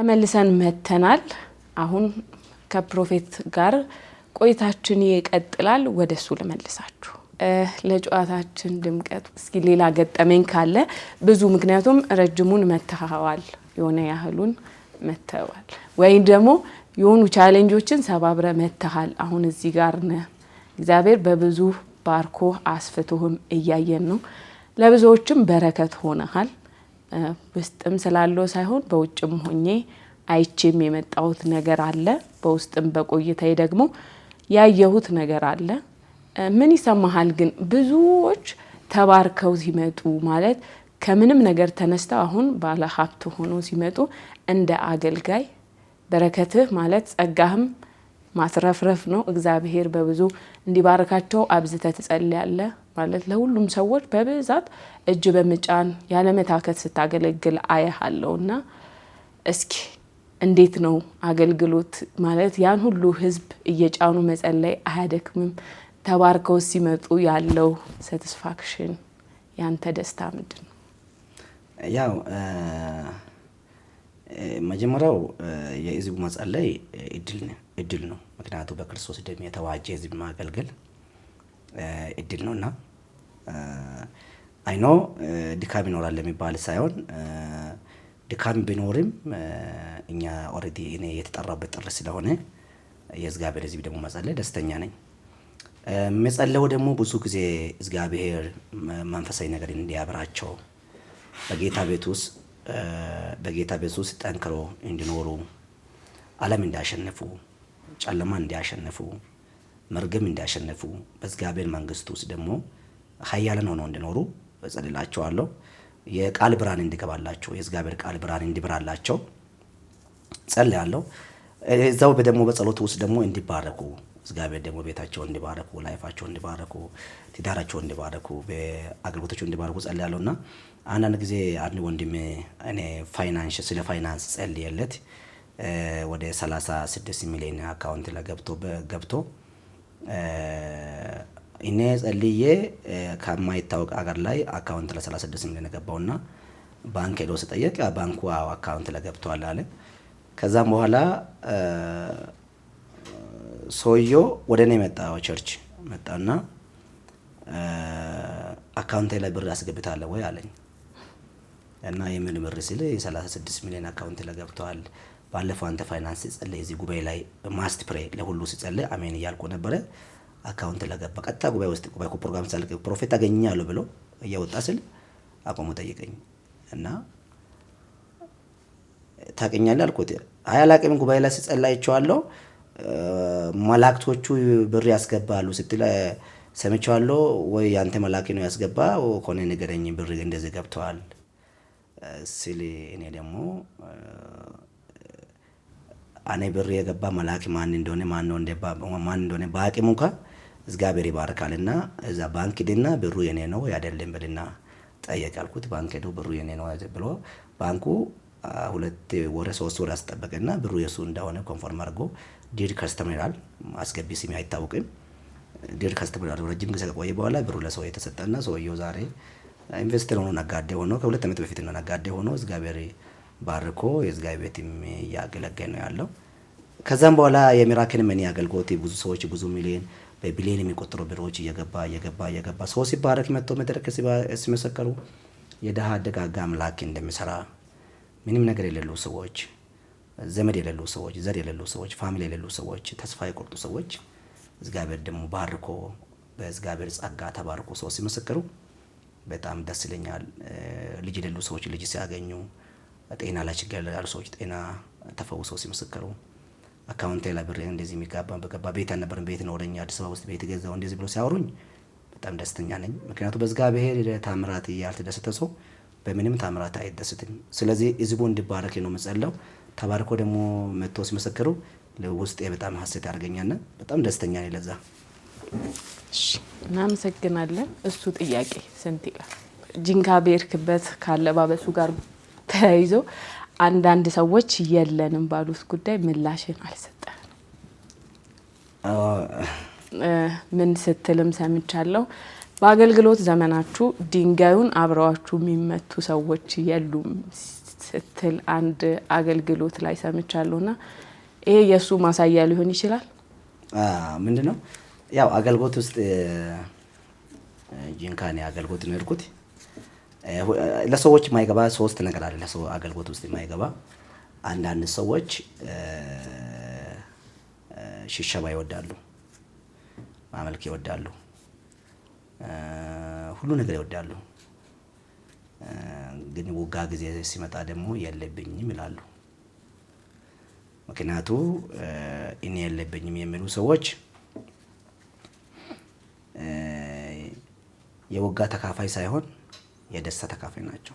ተመልሰን መተናል። አሁን ከፕሮፌት ጋር ቆይታችን ይቀጥላል። ወደሱ ለመልሳችሁ ለጨዋታችን ድምቀት እስኪ ሌላ ገጠመኝ ካለ ብዙ ምክንያቱም ረጅሙን መተሃዋል የሆነ ያህሉን መተዋል ወይ ደግሞ የሆኑ ቻሌንጆችን ሰባብረ መተሃል አሁን እዚህ ጋር ነህ እግዚአብሔር በብዙ ባርኮ አስፈቶህም እያየን ነው ለብዙዎችም በረከት ሆነሃል ውስጥም ስላለው ሳይሆን በውጭም ሆኜ አይቼም የመጣሁት ነገር አለ በውስጥም በቆይታዬ ደግሞ ያየሁት ነገር አለ ምን ይሰማሃል ግን ብዙዎች ተባርከው ሲመጡ ማለት ከምንም ነገር ተነስተው አሁን ባለ ሀብት ሆኖ ሲመጡ እንደ አገልጋይ በረከትህ ማለት ጸጋህም ማስረፍረፍ ነው እግዚአብሔር በብዙ እንዲባርካቸው አብዝተ ትጸልያለህ ማለት ለሁሉም ሰዎች በብዛት እጅ በመጫን ያለ መታከት ስታገለግል አያሃለውና እስኪ እንዴት ነው አገልግሎት ማለት ያን ሁሉ ህዝብ እየጫኑ መጸለይ አያደክምም ተባርከው ሲመጡ ያለው ሳቲስፋክሽን ያንተ ደስታ ምንድነው ያው መጀመሪያው የህዝቡ መጸለይ እድል ነው ምክንያቱም በክርስቶስ ደም የተዋጀ ህዝብ ማገልገል እድል ነውና አይኖ ድካም ይኖራል ለሚባል ሳይሆን ድካም ቢኖርም እኛ ኦሬዲ እኔ የተጠራበት ጥሪ ስለሆነ የእግዚአብሔር ህዝብ ደግሞ መጸለይ ደስተኛ ነኝ መጸለዩ ደግሞ ብዙ ጊዜ እግዚአብሔር መንፈሳዊ ነገር እንዲያብራቸው በጌታ ቤት ውስጥ ጠንክሮ እንዲኖሩ ዓለም እንዲያሸንፉ ጨለማ እንዲያሸንፉ መርገም እንዲያሸንፉ በእግዚአብሔር መንግስት ውስጥ ደግሞ ኃያላን ሆነው እንዲኖሩ እጸልላቸዋለሁ የቃል ብርሃን እንዲገባላቸው የእግዚአብሔር ቃል ብርሃን እንዲበራላቸው ጸልያለሁ እዛው ደግሞ በጸሎት ውስጥ ደግሞ እንዲባረኩ እግዚአብሔር ደግሞ ቤታቸው እንዲባረኩ ላይፋቸው እንዲባረኩ ትዳራቸው እንዲባረኩ በአገልግሎታቸው እንዲባረኩ ጸልያለሁና አንዳንድ ጊዜ አንድ ወንድሜ እኔ ስለ ፋይናንስ ጸልየለት ወደ 36 ሚሊዮን አካውንት ላይ ገብቶ እኔ ጸልዬ ከማይታወቅ አገር ላይ አካውንት ላይ 36 ሚሊዮን ገባውና ባንክ ሄዶ ሲጠየቅ ባንኩ አካውንት ላይ ገብቷል አለ ከዛም በኋላ ሰውየው ወደ እኔ መጣው ቸርች መጣና አካውንት ላይ ብር አስገብታለሁ ወይ አለኝ እና የምን ብር ሲል 36 ሚሊዮን አካውንት ላይ ገብቷል ባለፈው አንተ ፋይናንስ ጸልይ እዚህ ጉባኤ ላይ ማስት ፕሬ ለሁሉ ሲጸልይ አሜን እያልኩ ነበር አካውንት ላይ ገባ ቀጥታ ጉባኤ ውስጥ ጉባኤ ፕሮግራም ሳልክ ፕሮፌት አገኛለሁ ብሎ እያወጣ ሲል አቆሞ ጠየቀኝ እና ታቀኛለህ አልኩት አያላቀም ጉባኤ ላይ ሲጸልይቻለሁ መላእክቶቹ ብር ያስገባሉ ስትል ሰምቻለሁ ወይ ያንተ መላእክ ነው ያስገባው ኮኔ ነገረኝ ብር እንደዚህ ገብቷል ሲል እኔ ደግሞ አኔ ብር የገባ መላእክ ማን እንደሆነ ባቂሙ እንኳን እግዚአብሔር ይባርካልና እዛ ባንክ ሄደና ብሩ የኔ ነው ያደለም ብልና ጠየቃልኩት ባንክ ሄዶ ብሩ የኔ ነው ብሎ ባንኩ 2 ወር 3 ወር አስጠበቀና ብሩ የሱ እንደሆነ ኮንፈርም አድርጎ ዲድ ከስተመራል አስገቢ ስም አይታወቅም ዲድ ከስተመራል ረጅም ጊዜ ቆየ በኋላ ብሩ ለሰው የተሰጠና ሰውየው ዛሬ ኢንቨስተር ሆኖ ነጋዴ ሆኖ ከ2 ዓመት በፊት ነው ነጋዴ ሆኖ እግዚአብሔር ባርኮ የእግዚአብሔር ቤትም ያገለገለ ነው ያለው ከዛም በኋላ የሚራክን ምን ያገልግሎት ብዙ ሰዎች ብዙ ሚሊዮን በቢሊዮን የሚቆጠሩ ብሮች እየገባ ሰው ሲባረክ መጥቶ መድረክ ሲመሰከሩ የደሃ ደጋጋ አምላክ እንደሚሰራ ምንም ነገር የሌለው ሰዎች ዘመድ የሌለው ሰዎች ዘር የሌለው ሰዎች ፋሚሊ የሌለው ሰዎች ተስፋ የቆርጡ ሰዎች እግዚአብሔር ደግሞ ባርኮ በእግዚአብሔር ጸጋ ተባርኮ ሰው ሲመሰከሩ በጣም ደስ ይለኛል ልጅ የሌለው ሰዎች ልጅ ሲያገኙ ጤና ላይ ችግር ያለው ሰዎች ጤና ተፈውሰው ሲመሰከሩ አካውንት ላይ ብር እንደዚህ የሚጋባ ቤት አልነበረም ቤት ነው ወደኛ አዲስ አበባ ውስጥ ቤት ገዛው እንደዚህ ብሎ ሲያወሩኝ በጣም ደስተኛ ነኝ ምክንያቱም በእግዚአብሔር ታምራት ያልተደሰተ ሰው በምንም ታምራት አይደሰትም ስለዚህ ህዝቡ እንዲባረክ ነው መጸለው ተባርኮ ደግሞ መጥቶ ሲመሰከሩ ለውስጥ በጣም ሐሴት ያርገኛልና በጣም ደስተኛ ነኝ ለዛ እሺ እናመሰግናለን እሱ ጥያቄ ስንት ይላል ጂንካ ቤርክበት ካለባበሱ ጋር ተያይዞ አንዳንድ ሰዎች የለንም ባሉት ጉዳይ ምላሽን አልሰጠንም ምን ስትልም ሰምቻለሁ በአገልግሎት ዘመናችሁ ድንጋዩን አብረዋችሁ የሚመቱ ሰዎች የሉም ስትል አንድ አገልግሎት ላይ ሰምቻለሁና ይሄ የሱ ማሳያ ሊሆን ይችላል። ምንድነው ያው አገልግሎት ውስጥ ጂንካኔ አገልግሎት ነው የሄድኩት። ለሰዎች የማይገባ ሶስት ነገር አለ። ለሰው አገልግሎት ውስጥ የማይገባ አንዳንድ ሰዎች ሽሸባ ይወዳሉ፣ ማመልክ ይወዳሉ፣ ሁሉ ነገር ይወዳሉ። ግን ውጋ ጊዜ ሲመጣ ደግሞ የለብኝም ይላሉ። ምክንያቱ እኔ የለብኝም የሚሉ ሰዎች የውጋ ተካፋይ ሳይሆን የደስታ ተካፋይ ናቸው።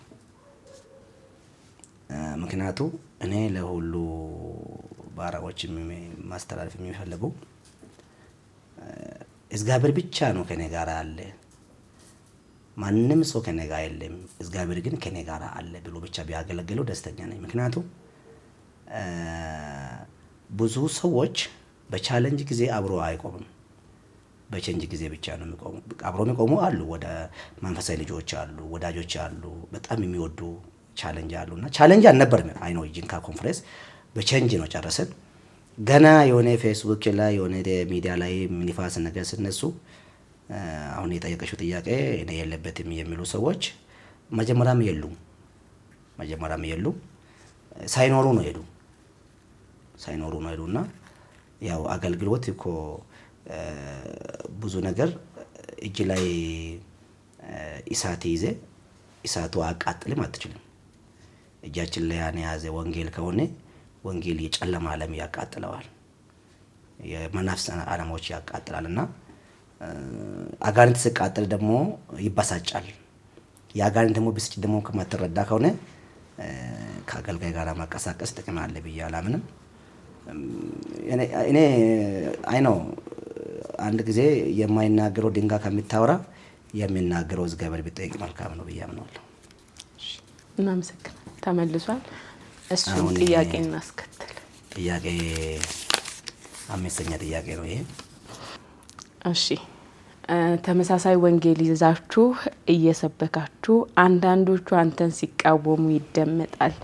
ምክንያቱ እኔ ለሁሉ ባሪያዎች ማስተላለፍ የሚፈልገው እግዚአብሔር ብቻ ነው ከኔ ጋር አለ፣ ማንም ሰው ከኔ ጋር የለም፣ እግዚአብሔር ግን ከኔ ጋር አለ ብሎ ብቻ ቢያገለግለው ደስተኛ ነኝ። ምክንያቱ ብዙ ሰዎች በቻሌንጅ ጊዜ አብሮ አይቆምም፣ በቼንጅ ጊዜ ብቻ ነው የሚቆሙ። አብሮ የሚቆሙ አሉ፣ ወደ መንፈሳዊ ልጆች አሉ፣ ወዳጆች አሉ፣ በጣም የሚወዱ ቻሌንጅ አሉና ቻሌንጅ አልነበርም። አይ ነው ጂንካ ኮንፈረንስ በቼንጅ ነው ጨረሰን። ገና የሆነ ፌስቡክ ላይ የሆነ ሚዲያ ላይ ንፋስ ነገር ሲነሱ አሁን የጠየቀሽው ጥያቄ እኔ የለበትም የሚሉ ሰዎች መጀመሪያም የሉም፣ ሳይኖሩ ነው ሄዱና ያው አገልግሎት እኮ ብዙ ነገር እጅ ላይ እሳት ይዘ እሳቱ አቃጥልም አትችልም። እጃችን ላይ ያዘ ወንጌል ከሆነ ወንጌል የጨለማ ዓለም ያቃጥለዋል፣ የመናፍስት ዓለሞች ያቃጥላልና አጋንንት ሲቃጠል ደግሞ ይበሳጫል። የአጋንንት ደግሞ ብስጭት ደግሞ ከማትረዳ ከሆነ ከአገልጋይ ጋር ማቀሳቀስ ጥቅም አለ ብዬ አላምንም። እኔ አይ ነው አንድ ጊዜ የማይናገረው ድንጋይ ከሚታወራ የሚናገረው እግዚአብሔር ቢጠይቅ መልካም ነው ብዬ አምናለሁ። እናመሰግናለን። ተመልሷል። እሱን ጥያቄ እናስከተል። ጥያቄ አምስተኛ ጥያቄ ነው ይሄ። እሺ፣ ተመሳሳይ ወንጌል ይዛችሁ እየሰበካችሁ አንዳንዶቹ አንተን ሲቃወሙ ይደመጣል።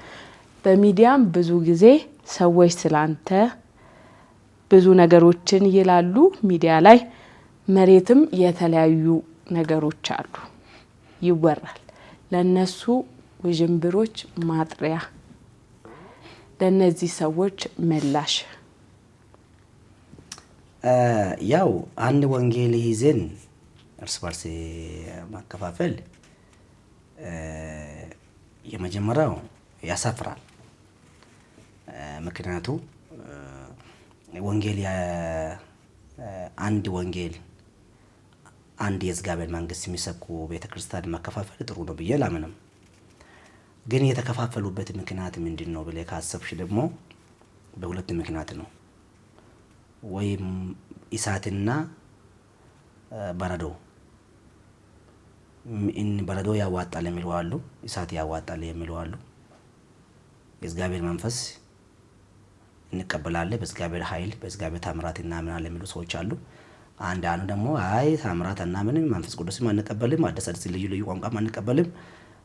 በሚዲያም ብዙ ጊዜ ሰዎች ስላንተ ብዙ ነገሮችን ይላሉ። ሚዲያ ላይ መሬትም የተለያዩ ነገሮች አሉ ይወራል። ለነሱ ውዥንብሮች ማጥሪያ፣ ለነዚህ ሰዎች ምላሽ። ያው አንድ ወንጌል ይዘን እርስ በርስ ማከፋፈል የመጀመሪያው ያሳፍራል። ምክንያቱ ወንጌል አንድ ወንጌል አንድ የእግዚአብሔር መንግስት የሚሰብኩ ቤተክርስቲያን ማከፋፈል ጥሩ ነው ብዬ አላምንም። ግን የተከፋፈሉበት ምክንያት ምንድነው ብለህ ካሰብሽ ደግሞ በሁለት ምክንያት ነው። ወይም እሳትና በረዶ በረዶ ያዋጣል የሚሉ አሉ፣ እሳት ያዋጣል የሚሉ አሉ። የእግዚአብሔር መንፈስ እንቀበላለን፣ በእግዚአብሔር ኃይል በእግዚአብሔር ታምራት እናምናለን የሚሉ ሰዎች አሉ። አንዳንዱ ደግሞ አይ ታምራት እናምንም፣ መንፈስ ቅዱስም አንቀበልም፣ አዲስ ልዩ ቋንቋም አንቀበልም፣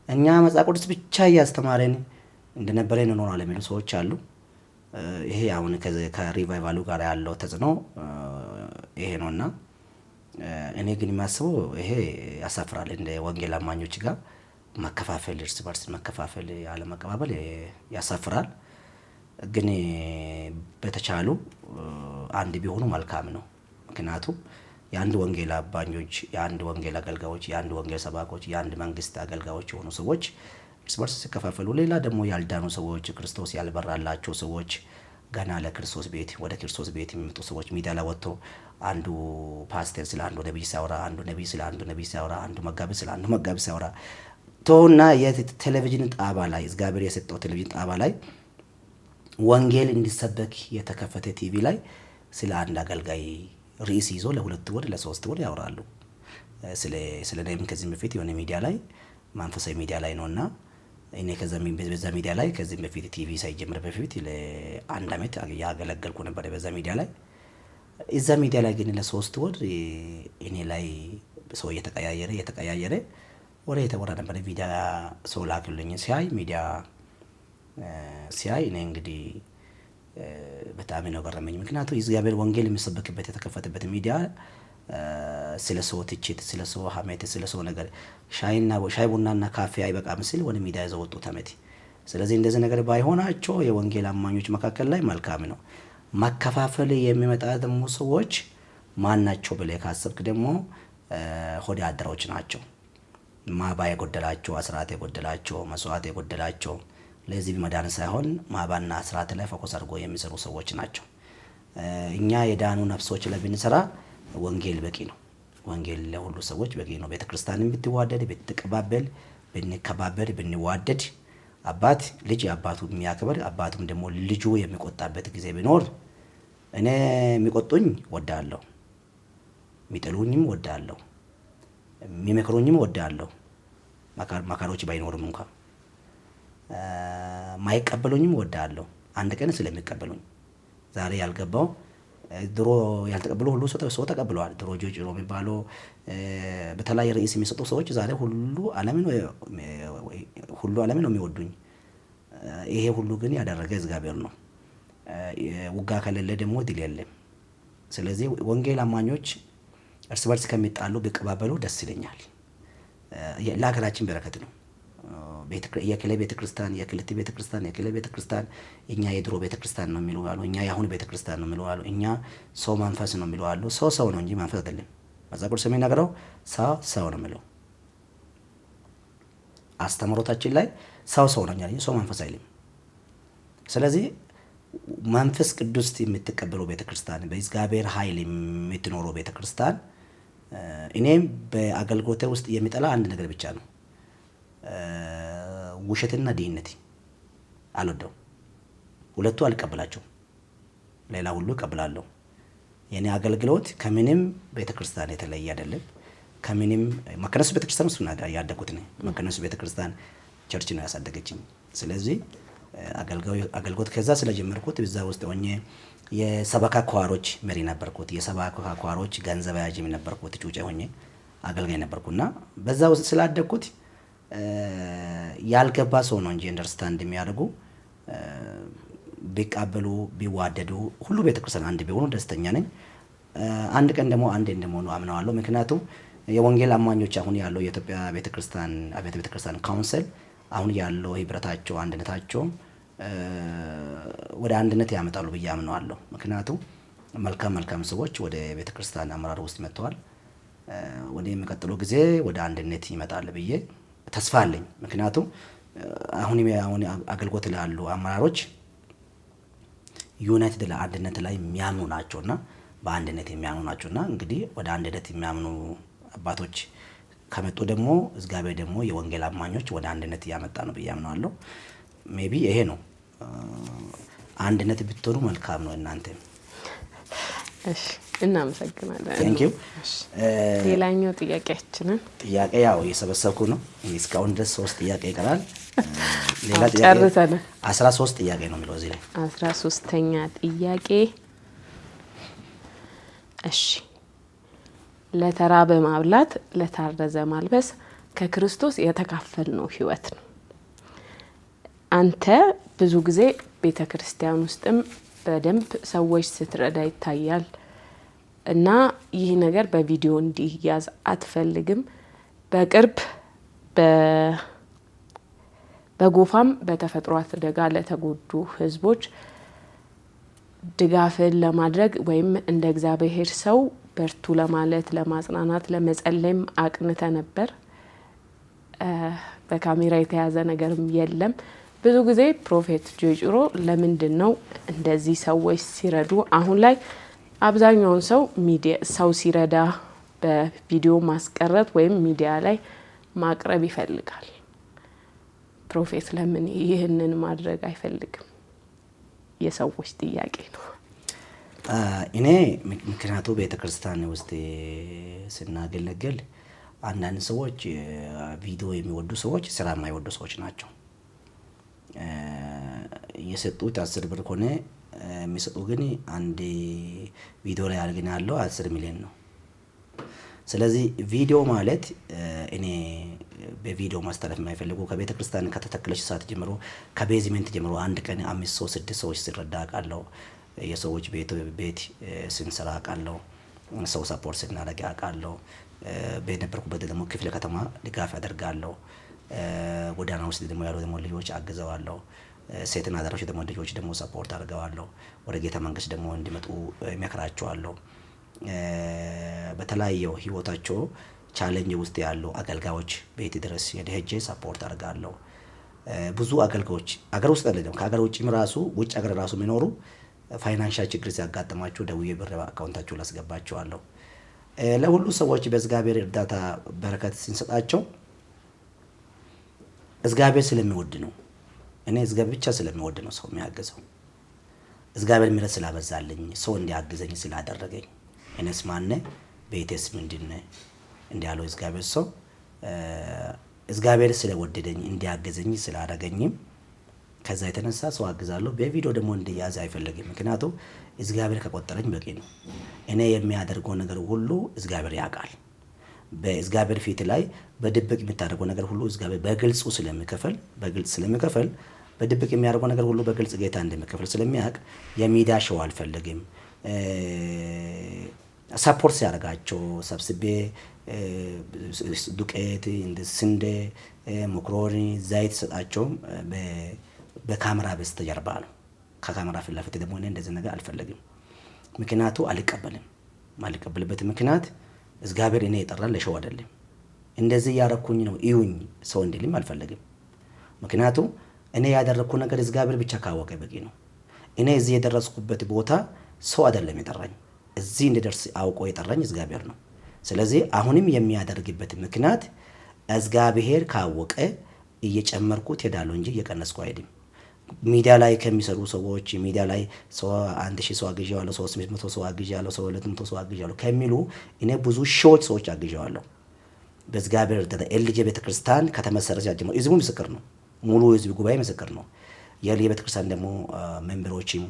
እኛ መጽሐፍ ቅዱስ ብቻ እያስተማረን እንደነበረ እንኖራለን የሚሉ ሰዎች አሉ። ይሄ አሁን ከሪቫይቫሉ ጋር ያለው ተጽዕኖ ይሄ ነውና እኔ ግን የማስበው ይሄ ያሳፍራል። እንደ ወንጌል አማኞች ጋር መከፋፈል፣ እርስ በርስ መከፋፈል፣ አለመቀባበል ያሳፍራል። ግን በተቻሉ አንድ ቢሆኑ መልካም ነው። ምክንያቱም የአንድ ወንጌል አባኞች፣ የአንድ ወንጌል አገልጋዮች፣ የአንድ ወንጌል ሰባኮች፣ የአንድ መንግስት አገልጋዮች የሆኑ ሰዎች እርስ በርስ ሲከፋፈሉ፣ ሌላ ደግሞ ያልዳኑ ሰዎች፣ ክርስቶስ ያልበራላቸው ሰዎች፣ ገና ለክርስቶስ ቤት ወደ ክርስቶስ ቤት የሚመጡ ሰዎች ሚዲያ ላይ ወጥቶ አንዱ ፓስተር ስለ አንዱ ነቢይ ሲያወራ፣ አንዱ ነቢይ ስለ አንዱ ነቢይ ሲያወራ፣ አንዱ መጋቢ ስለ አንዱ መጋቢ ሲያወራ ቶና የቴሌቪዥን ጣባ ላይ እግዚአብሔር የሰጠው ቴሌቪዥን ጣባ ላይ ወንጌል እንዲሰበክ የተከፈተ ቲቪ ላይ ስለ አንድ አገልጋይ ርዕስ ይዞ ለሁለት ወር ለሶስት ወር ያወራሉ። ስለ ነይም ከዚህ በፊት የሆነ ሚዲያ ላይ መንፈሳዊ ሚዲያ ላይ ነውና እኔ በዛ ሚዲያ ላይ ከዚህ በፊት ቲቪ ሳይጀምር በፊት ለአንድ አመት ያገለገልኩ ነበር በዛ ሚዲያ ላይ። እዛ ሚዲያ ላይ ግን ለሶስት ወር እኔ ላይ ሰው እየተቀያየረ ወሬ የተወራ ነበር። ሚዲያ ሰው ላክልኝ ሲያይ ሚዲያ ሲያይ እኔ እንግዲህ በጣም ነው ገረመኝ። ምክንያቱም የእግዚአብሔር ወንጌል የሚሰበክበት የተከፈተበት ሚዲያ ስለ ሰው ትችት፣ ስለ ሰው ሀሜት፣ ስለ ሰው ነገር ሻይ ቡናና ካፌ አይበቃም ሲል ወደ ሚዲያ ይዘው ወጡት አመት። ስለዚህ እንደዚህ ነገር ባይሆናቸው የወንጌል አማኞች መካከል ላይ መልካም ነው። ማከፋፈል የሚመጣ ደግሞ ሰዎች ማን ናቸው ብለህ ካሰብክ ደግሞ ሆደ አደሮች ናቸው። ማባ የጎደላቸው፣ አስራት የጎደላቸው፣ መስዋዕት የጎደላቸው ለዚህ መዳን ሳይሆን ማባና አስራት ላይ ፎከስ አድርጎ የሚሰሩ ሰዎች ናቸው። እኛ የዳኑ ነፍሶች ላይ ብንሰራ ወንጌል በቂ ነው። ወንጌል ለሁሉ ሰዎች በቂ ነው። ቤተክርስቲያንን ብትዋደድ፣ ብትቀባበል፣ ብንከባበል፣ ብንዋደድ አባት ልጅ አባቱ የሚያክብር አባቱም ደግሞ ልጁ የሚቆጣበት ጊዜ ቢኖር እኔ የሚቆጡኝ ወዳለሁ፣ የሚጠሉኝም ወዳለሁ፣ የሚመክሩኝም ወዳለሁ። መካሮች ባይኖርም እንኳን ማይቀበሉኝም ወዳለሁ። አንድ ቀን ስለሚቀበሉኝ ዛሬ ያልገባው ድሮ ያልተቀበሉ ሁሉ ሰው ተቀብለዋል። ድሮ ጆጆ የሚባለው በተለያየ ርዕስ የሚሰጡ ሰዎች ዛሬ ሁሉ ዓለምን ነው የሚወዱኝ። ይሄ ሁሉ ግን ያደረገ እግዚአብሔር ነው። ውጋ ከሌለ ደግሞ ድል የለም። ስለዚህ ወንጌል አማኞች እርስ በርስ ከሚጣሉ ቢቀባበሉ ደስ ይለኛል። ለሀገራችን በረከት ነው። የክሌ ቤተክርስቲያን፣ የክልት ቤተክርስቲያን፣ የክሌ ቤተክርስቲያን እኛ የድሮ ቤተክርስቲያን ነው የሚሉ አሉ። እኛ የአሁኑ ቤተክርስቲያን ነው የሚሉ አሉ። እኛ ሰው መንፈስ ነው የሚሉ አሉ። ሰው ነው እንጂ መንፈስ አይደለም። መጽሐፍ ቅዱስ የሚናገረው ሰው ነው የሚለው አስተምሮታችን ላይ ሰው ነው እንጂ ሰው መንፈስ አይልም። ስለዚህ መንፈስ ቅዱስ የምትቀበለው ቤተክርስቲያን፣ በእግዚአብሔር ኃይል የምትኖረው ቤተክርስቲያን እኔም በአገልግሎቴ ውስጥ የሚጠላ አንድ ነገር ብቻ ነው፣ ውሸትና ድህነት አልወደው። ሁለቱ አልቀበላቸውም። ሌላ ሁሉ እቀበላለሁ። የኔ አገልግሎት ከምንም ቤተክርስቲያን የተለየ አይደለም። ከምንም መከነሱ ቤተክርስቲያን ውስጥ ነው ያደግኩት። እኔ መከነሱ ቤተክርስቲያን ቸርች ነው ያሳደገችኝ። ስለዚህ አገልግሎት ከዛ ስለጀመርኩት እዛ ውስጥ ሆኜ የሰበካ ኳሮች መሪ ነበርኩት። የሰበካ ኳሮች ገንዘብ ያዥም ነበርኩት። ጩጬ ሆኜ አገልጋይ ነበርኩና በዛ ውስጥ ስላደግኩት ያልገባ ሰው ነው እንጂ አንደርስታንድ የሚያደርጉ ቢቃበሉ ቢዋደዱ ሁሉ ቤተክርስቲያን አንድ ቢሆኑ ደስተኛ ነኝ። አንድ ቀን ደግሞ አንድ እንደሆኑ አምናለሁ። ምክንያቱም የወንጌል አማኞች አሁን ያለው የኢትዮጵያ ቤተክርስቲያን አብያተ ቤተክርስቲያን ካውንስል አሁን ያለው ህብረታቸው፣ አንድነታቸው ወደ አንድነት ያመጣሉ ብዬ አምናለሁ። ምክንያቱም መልካም ሰዎች ወደ ቤተክርስቲያን አመራር ውስጥ መጥተዋል። ወደ የሚቀጥለው ጊዜ ወደ አንድነት ይመጣል ብዬ ተስፋ አለኝ። ምክንያቱም አሁን አገልግሎት ላሉ አመራሮች ዩናይትድ ለአንድነት ላይ የሚያምኑ ናቸውና በአንድነት የሚያምኑ ናቸውና እንግዲህ ወደ አንድነት የሚያምኑ አባቶች ከመጡ ደግሞ እግዚአብሔር ደግሞ የወንጌል አማኞች ወደ አንድነት እያመጣ ነው ብዬ አምናለሁ። ሜቢ ይሄ ነው። አንድነት ብትሆኑ መልካም ነው። እናንተ እሺ፣ እናመሰግናለን። ቴንኪው። ሌላኛው ጥያቄ ያው የሰበሰብኩ ነው። እስካሁን ድረስ 3 ጥያቄ ይቀራል። ሌላ ጥያቄ ጨርሰናል። 13 ጥያቄ ነው የሚለው እዚህ ላይ 13ኛ ጥያቄ። እሺ፣ ለተራበ ማብላት፣ ለታረዘ ማልበስ ከክርስቶስ የተካፈልነው ህይወት ነው። አንተ ብዙ ጊዜ ቤተክርስቲያን ውስጥም በደንብ ሰዎች ስትረዳ ይታያል እና ይህ ነገር በቪዲዮ እንዲያዝ አትፈልግም። በቅርብ በጎፋም በተፈጥሮ አደጋ ለተጎዱ ህዝቦች ድጋፍን ለማድረግ ወይም እንደ እግዚአብሔር ሰው በርቱ ለማለት፣ ለማጽናናት፣ ለመጸለይም አቅንተ ነበር። በካሜራ የተያዘ ነገርም የለም። ብዙ ጊዜ ፕሮፌት ጆይጭሮ ለምንድን ነው እንደዚህ ሰዎች ሲረዱ አሁን ላይ አብዛኛውን ሰው ሲረዳ በቪዲዮ ማስቀረት ወይም ሚዲያ ላይ ማቅረብ ይፈልጋል። ፕሮፌት ለምን ይህንን ማድረግ አይፈልግም? የሰዎች ጥያቄ ነው። እኔ ምክንያቱ ቤተክርስቲያን ውስጥ ስናገለግል አንዳንድ ሰዎች ቪዲዮ የሚወዱ ሰዎች ስራ የማይወዱ ሰዎች ናቸው። የሰጡት 10 ብር ከሆነ የሚሰጡ ግን አንድ ቪዲዮ ላይ ያለው 10 ሚሊዮን ነው። ስለዚህ ቪዲዮ ማለት እኔ በቪዲዮ ማስተላለፍ የማይፈልጉ ከቤተ ክርስቲያን ከተተከለች ሰዓት ጀምሮ ከቤዝሜንት ጀምሮ አንድ ቀን 5 ሰው 6 ሰዎች ሲረዳ አውቃለሁ። የሰዎች ቤት ስንሰራ አውቃለሁ። ሰው ሰፖርት ስናደርግ አውቃለሁ። በነበርኩበት ደግሞ ክፍለ ከተማ ድጋፍ አደርጋለሁ። ጎዳና ውስጥ ደግሞ ያሉ ደግሞ ልጆች አግዘዋለሁ። ሴትና አዳሪዎች ደግሞ ልጆች ደግሞ ሰፖርት አድርገዋለሁ። ወደ ጌታ መንግስት ደግሞ እንዲመጡ እመክራቸዋለሁ። በተለያየው ህይወታቸው ቻሌንጅ ውስጥ ያሉ አገልጋዮች ቤት ድረስ ሄጄ ሰፖርት አድርጋለሁ። ብዙ አገልጋዮች አገር ውስጥ አይደለም ከአገር ውጭም ራሱ ውጭ አገር ራሱ የሚኖሩ ፋይናንሻል ችግር ሲያጋጥማቸው ደውዬ ብር አካውንታቸው ላስገባቸዋለሁ። ለሁሉ ሰዎች በእግዚአብሔር እርዳታ በረከት ስንሰጣቸው እግዚአብሔር ስለሚወድ ነው። እኔ እግዚአብሔር ብቻ ስለሚወድ ነው ሰው የሚያገዘው። እግዚአብሔር ምሕረት ስላበዛልኝ ሰው እንዲያግዘኝ ስላደረገኝ እኔስ ማን ቤቴስ ምንድነው እንዲያለው እግዚአብሔር ሰው እግዚአብሔር ስለወደደኝ እንዲያገዘኝ ስላደረገኝም ከዛ የተነሳ ሰው አግዛለሁ። በቪዲዮ ደግሞ እንዲያዝ አይፈልግም። ምክንያቱም እግዚአብሔር ከቆጠረኝ በቂ ነው። እኔ የሚያደርገው ነገር ሁሉ እግዚአብሔር ያውቃል። በእግዚአብሔር ፊት ላይ በድብቅ የምታደርገው ነገር ሁሉ እግዚአብሔር በግልጽ ስለሚከፈል በድብቅ የሚያደርገው ነገር ሁሉ በግልጽ ጌታ እንደሚከፈል ስለሚያውቅ የሚዲያ ሾው አልፈልግም። ሰፖርት ሲያደርጋቸው ሰብስቤ ዱቄት እንደ ስንዴ፣ መኮሮኒ፣ ዘይት ሰጣቸው በካሜራ በስተጀርባ ነው። ከካሜራ ፊት ለፊት ደግሞ እኔ እንደዚህ ነገር አልፈልግም። ምክንያቱ አልቀበልም። ማልቀበልበት ምክንያት እግዚአብሔር እኔ የጠራን ለሾው አይደለም። እንደዚህ ያረኩኝ ነው እዩኝ ሰው እንዲልም አልፈልግም። ምክንያቱ እኔ ያደረኩ ነገር እግዚአብሔር ብቻ ካወቀ በቂ ነው። እኔ እዚህ የደረስኩበት ቦታ ሰው አይደለም የጠራኝ። እዚህ እንድደርስ አውቆ የጠራኝ እግዚአብሔር ነው። ስለዚህ አሁንም የሚያደርግበት ምክንያት እግዚአብሔር ካወቀ እየጨመርኩት ሄዳለሁ እንጂ እየቀነስኩ አይደለም። ሚዲያ ላይ ከሚሰሩ ሰዎች ሚዲያ ላይ ሰው 1000 ሰው አግዣለሁ፣ 300 ሰው አግዣለሁ፣ 200 ሰው አግዣለሁ ከሚሉ እኔ ብዙ ሺዎች ሰዎች አግዣለሁ። በእግዚአብሔር ኤልጄ ቤተክርስቲያን ከተመሰረተ ጀምሮ ህዝቡ ምስክር ነው። ሙሉ ህዝብ ጉባኤ ምስክር ነው። የኤልጄ ቤተክርስቲያን ደግሞ ሜምበሮችም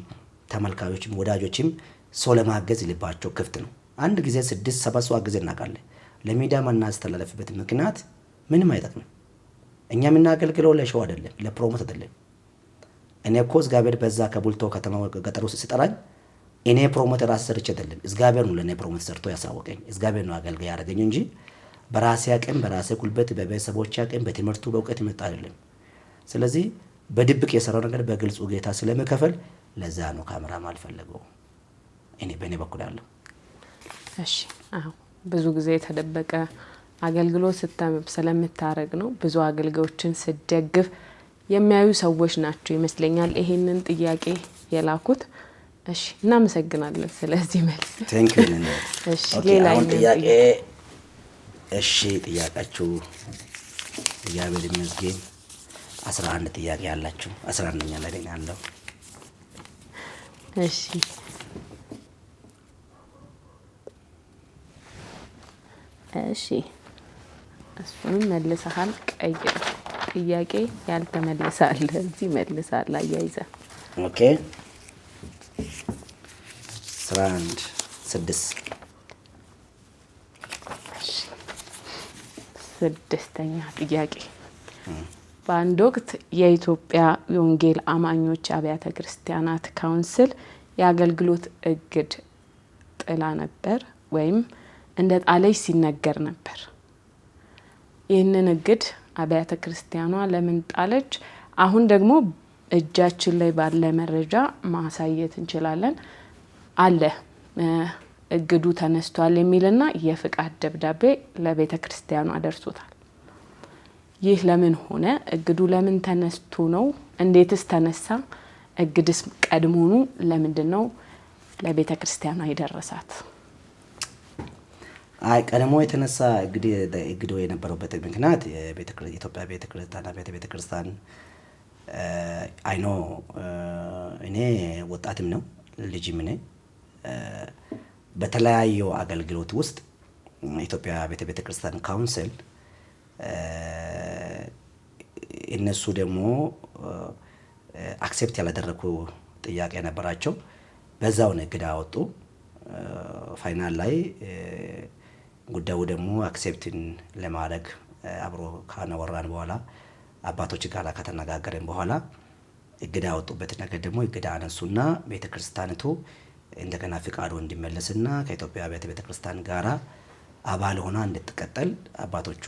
ተመልካዮችም ወዳጆችም ሰው ለማገዝ ልባቸው ክፍት ነው። አንድ ጊዜ 6-7 ሰው አግዘን እናውቃለን። ለሚዲያ ማናስተላለፍበት ምክንያት ምንም አይጠቅምም። እኛ የምናገልግለው ለሾው አይደለም፣ ለፕሮሞት አይደለም። እኔ እኮ እግዚአብሔር በዛ ከቡልቶ ከተማ ገጠር ውስጥ ሲጠራኝ እኔ ፕሮሞት ራስ ሰርቼ አይደለም፣ እግዚአብሔር ነው ለኔ ፕሮሞት ሰርቶ ያሳወቀኝ። እግዚአብሔር ነው አገልጋይ ያደረገኝ እንጂ በራሴ አቅም፣ በራሴ ጉልበት፣ በቤተሰቦቼ አቅም፣ በትምህርቱ በእውቀት ይመጣ አይደለም። ስለዚህ በድብቅ የሰራው ነገር በግልጽ ጌታ ስለመከፈል ለዛ ነው ካሜራ ማልፈለገው እኔ በእኔ በኩል ያለው። እሺ አዎ፣ ብዙ ጊዜ የተደበቀ አገልግሎት ስለምታረግ ነው። ብዙ አገልጋዮችን ስደግፍ የሚያዩ ሰዎች ናቸው ይመስለኛል ይሄንን ጥያቄ የላኩት። እሺ እናመሰግናለን ስለዚህ መልስ። ቴንክ ዩ ነኝ። እሺ ሌላ ጥያቄ ጥያቄያችሁ እግዚአብሔር ይመስገን 11 ጥያቄ ያላችሁ 11ኛ ላይ ያለው። እሺ እሱንም መልሰሃል። ቀይ ጥያቄ ያልተመለሳል እዚህ መልሳል አያይዘ። ኦኬ 6ኛ ጥያቄ በአንድ ወቅት የኢትዮጵያ የወንጌል አማኞች አብያተ ክርስቲያናት ካውንስል የአገልግሎት እግድ ጥላ ነበር ወይም እንደ ጣለች ሲነገር ነበር። ይህንን እግድ አብያተ ክርስቲያኗ ለምን ጣለች? አሁን ደግሞ እጃችን ላይ ባለ መረጃ ማሳየት እንችላለን። አለ እግዱ ተነስቷል የሚልና የፍቃድ ደብዳቤ ለቤተ ክርስቲያኗ ደርሶታል። ይህ ለምን ሆነ? እግዱ ለምን ተነስቶ ነው? እንዴትስ ተነሳ? እግድስ ቀድሞኑ ለምንድነው ለቤተ ክርስቲያኗ የደረሳት? ቀድሞ የተነሳ እግዱ የነበረበት ምክንያት የኢትዮጵያ ቤተክርስቲያን አይኖ እኔ ወጣትም ነው ልጅም ነኝ። በተለያዩ አገልግሎት ውስጥ ኢትዮጵያ ቤተክርስቲያን ካውንስል እነሱ ደግሞ አክሴፕት ያላደረኩ ጥያቄ ነበራቸው። በዛው እግድ አወጡ። ፋይናል ላይ ጉዳዩ ደግሞ አክሴፕትን ለማድረግ አብሮ ካነወራን በኋላ አባቶች ጋር ከተነጋገረን በኋላ እግዳ ያወጡበት ነገር ደግሞ እግዳ አነሱና ቤተክርስቲያኒቱ እንደገና ፍቃዱ እንዲመለስና ከኢትዮጵያ ቤተክርስቲያን ጋራ አባል ሆና እንድትቀጠል አባቶቹ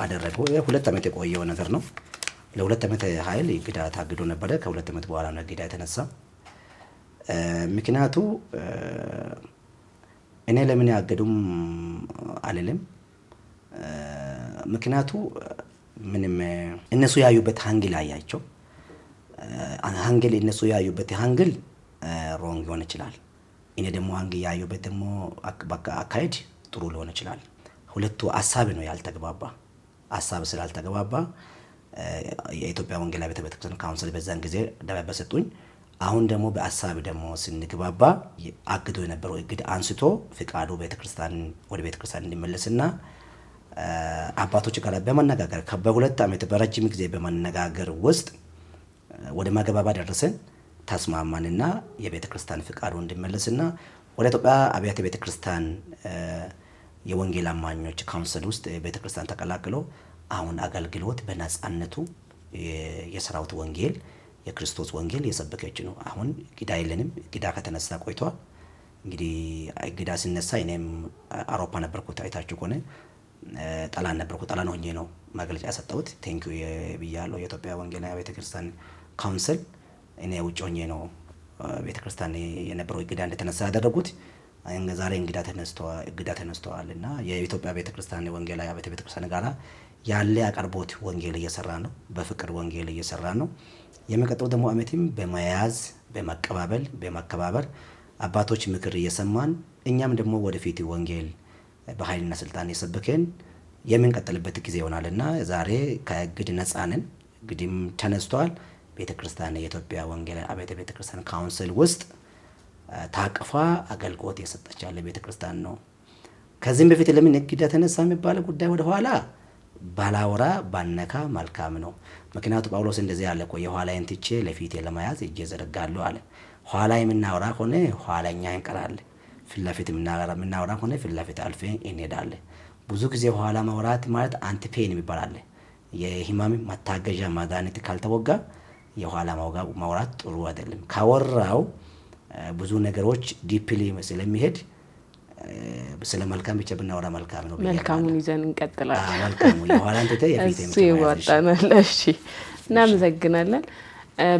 አደረጉ። 2 ዓመት የቆየው ነገር ነው። ለ2 ዓመት ኃይል እግዳ ታግዶ ነበረ። ከ2 ዓመት በኋላ ነው እግዳ የተነሳ። ምክንያቱ እኔ ለምን ያገዱም አልልም። ምክንያቱ ምንም እነሱ ያዩበት አንግል አያቸው። አንግል እነሱ ያዩበት አንግል ሮንግ ሊሆን ይችላል። እኔ ደግሞ አንግል ያዩበት ደግሞ በቃ አካሄድ ጥሩ ሊሆን ይችላል። ሁለቱ ሐሳብ ነው ያልተግባባ። ሐሳብ ስላልተግባባ የኢትዮጵያ ወንጌላዊ ቤተክርስቲያን ካውንስል በዛን ጊዜ ደብዳቤ ሰጡኝ። አሁን ደግሞ በሐሳብ ደግሞ ስንግባባ አግዶ የነበረው እግድ አንስቶ ፍቃዱ ቤተክርስቲያን ወደ ቤተክርስቲያን እንዲመለስና አባቶች ጋር በመነጋገር በ2 ዓመት በረጅም ጊዜ በመነጋገር ውስጥ ወደ ማግባባት ደረሰን። ተስማማንና የቤተክርስቲያን ፍቃዱ እንዲመለስና ወደ ኢትዮጵያ አብያተ ቤተክርስቲያን የወንጌል አማኞች ካውንስል ውስጥ ቤተክርስቲያን ተቀላቅሎ አሁን አገልግሎት በነጻነቱ የሰራዊት ወንጌል የክርስቶስ ወንጌል የሰበከች ነው። አሁን ግዳ የለንም። ግዳ ከተነሳ ቆይቷል። እንግዲህ ግዳ ሲነሳ እኔም አውሮፓ ነበርኩት። አይታችሁ ከሆነ ጠላን ነበርኩ። ጠላን ሆኜ ነው መግለጫ የሰጠሁት። ቴንኪው ብያለሁ። የኢትዮጵያ ወንጌላዊ ቤተክርስቲያን ካውንስል እኔ ውጭ ሆኜ ነው ቤተክርስቲያን የነበረው ግዳ እንደተነሳ ያደረጉት። ዛሬ ግዳ ተነስተዋል እና የኢትዮጵያ ቤተክርስቲያን ወንጌላዊ ቤተክርስቲያን ጋራ ያለ አቅርቦት ወንጌል እየሰራ ነው። በፍቅር ወንጌል እየሰራ ነው። የሚቀጥለው ደግሞ ዓመትም በመያዝ በመቀባበል በመከባበር አባቶች ምክር እየሰማን እኛም ደግሞ ወደፊት ወንጌል በኃይልና ስልጣን የሰበከን የምንቀጥልበት ጊዜ ይሆናልና ዛሬ ከእግድ ነፃ ነን። እግድም ተነስተዋል። ቤተክርስቲያን የኢትዮጵያ ወንጌላዊ አብያተ ቤተክርስቲያን ካውንስል ውስጥ ታቅፋ አገልግሎት የሰጠች ያለ ቤተክርስቲያን ነው። ከዚህም በፊት ለምን እግድ ተነሳ የሚባለው ጉዳይ ወደ ኋላ ባላወራ ባነካ መልካም ነው። ምክንያቱም ጳውሎስ እንደዚህ ያለ እኮ የኋላዬን ትቼ ለፊቴ ለመያዝ እጄ ዘረጋለሁ አለ። ኋላ የምናወራ ከሆነ ኋላኛ እንቀራለን። ፊት ለፊት የምናወራ ከሆነ ፊት ለፊት አልፈን እንሄዳለን። ብዙ ጊዜ ኋላ ማውራት ማለት አንቲፔን ይባላል። የህማም ማታገዣ መድኃኒት ካልተወጋ የኋላ ማውራት ጥሩ አይደለም። ካወራው ብዙ ነገሮች ዲፕሊ ስለሚሄድ ስለ መልካም ብቻ ብናወራ መልካም ነው። መልካሙን ይዘን እንቀጥላለን። መልካሙ የኋላን ተተ የፊት ይወጣናል። እሺ፣ እናመሰግናለን።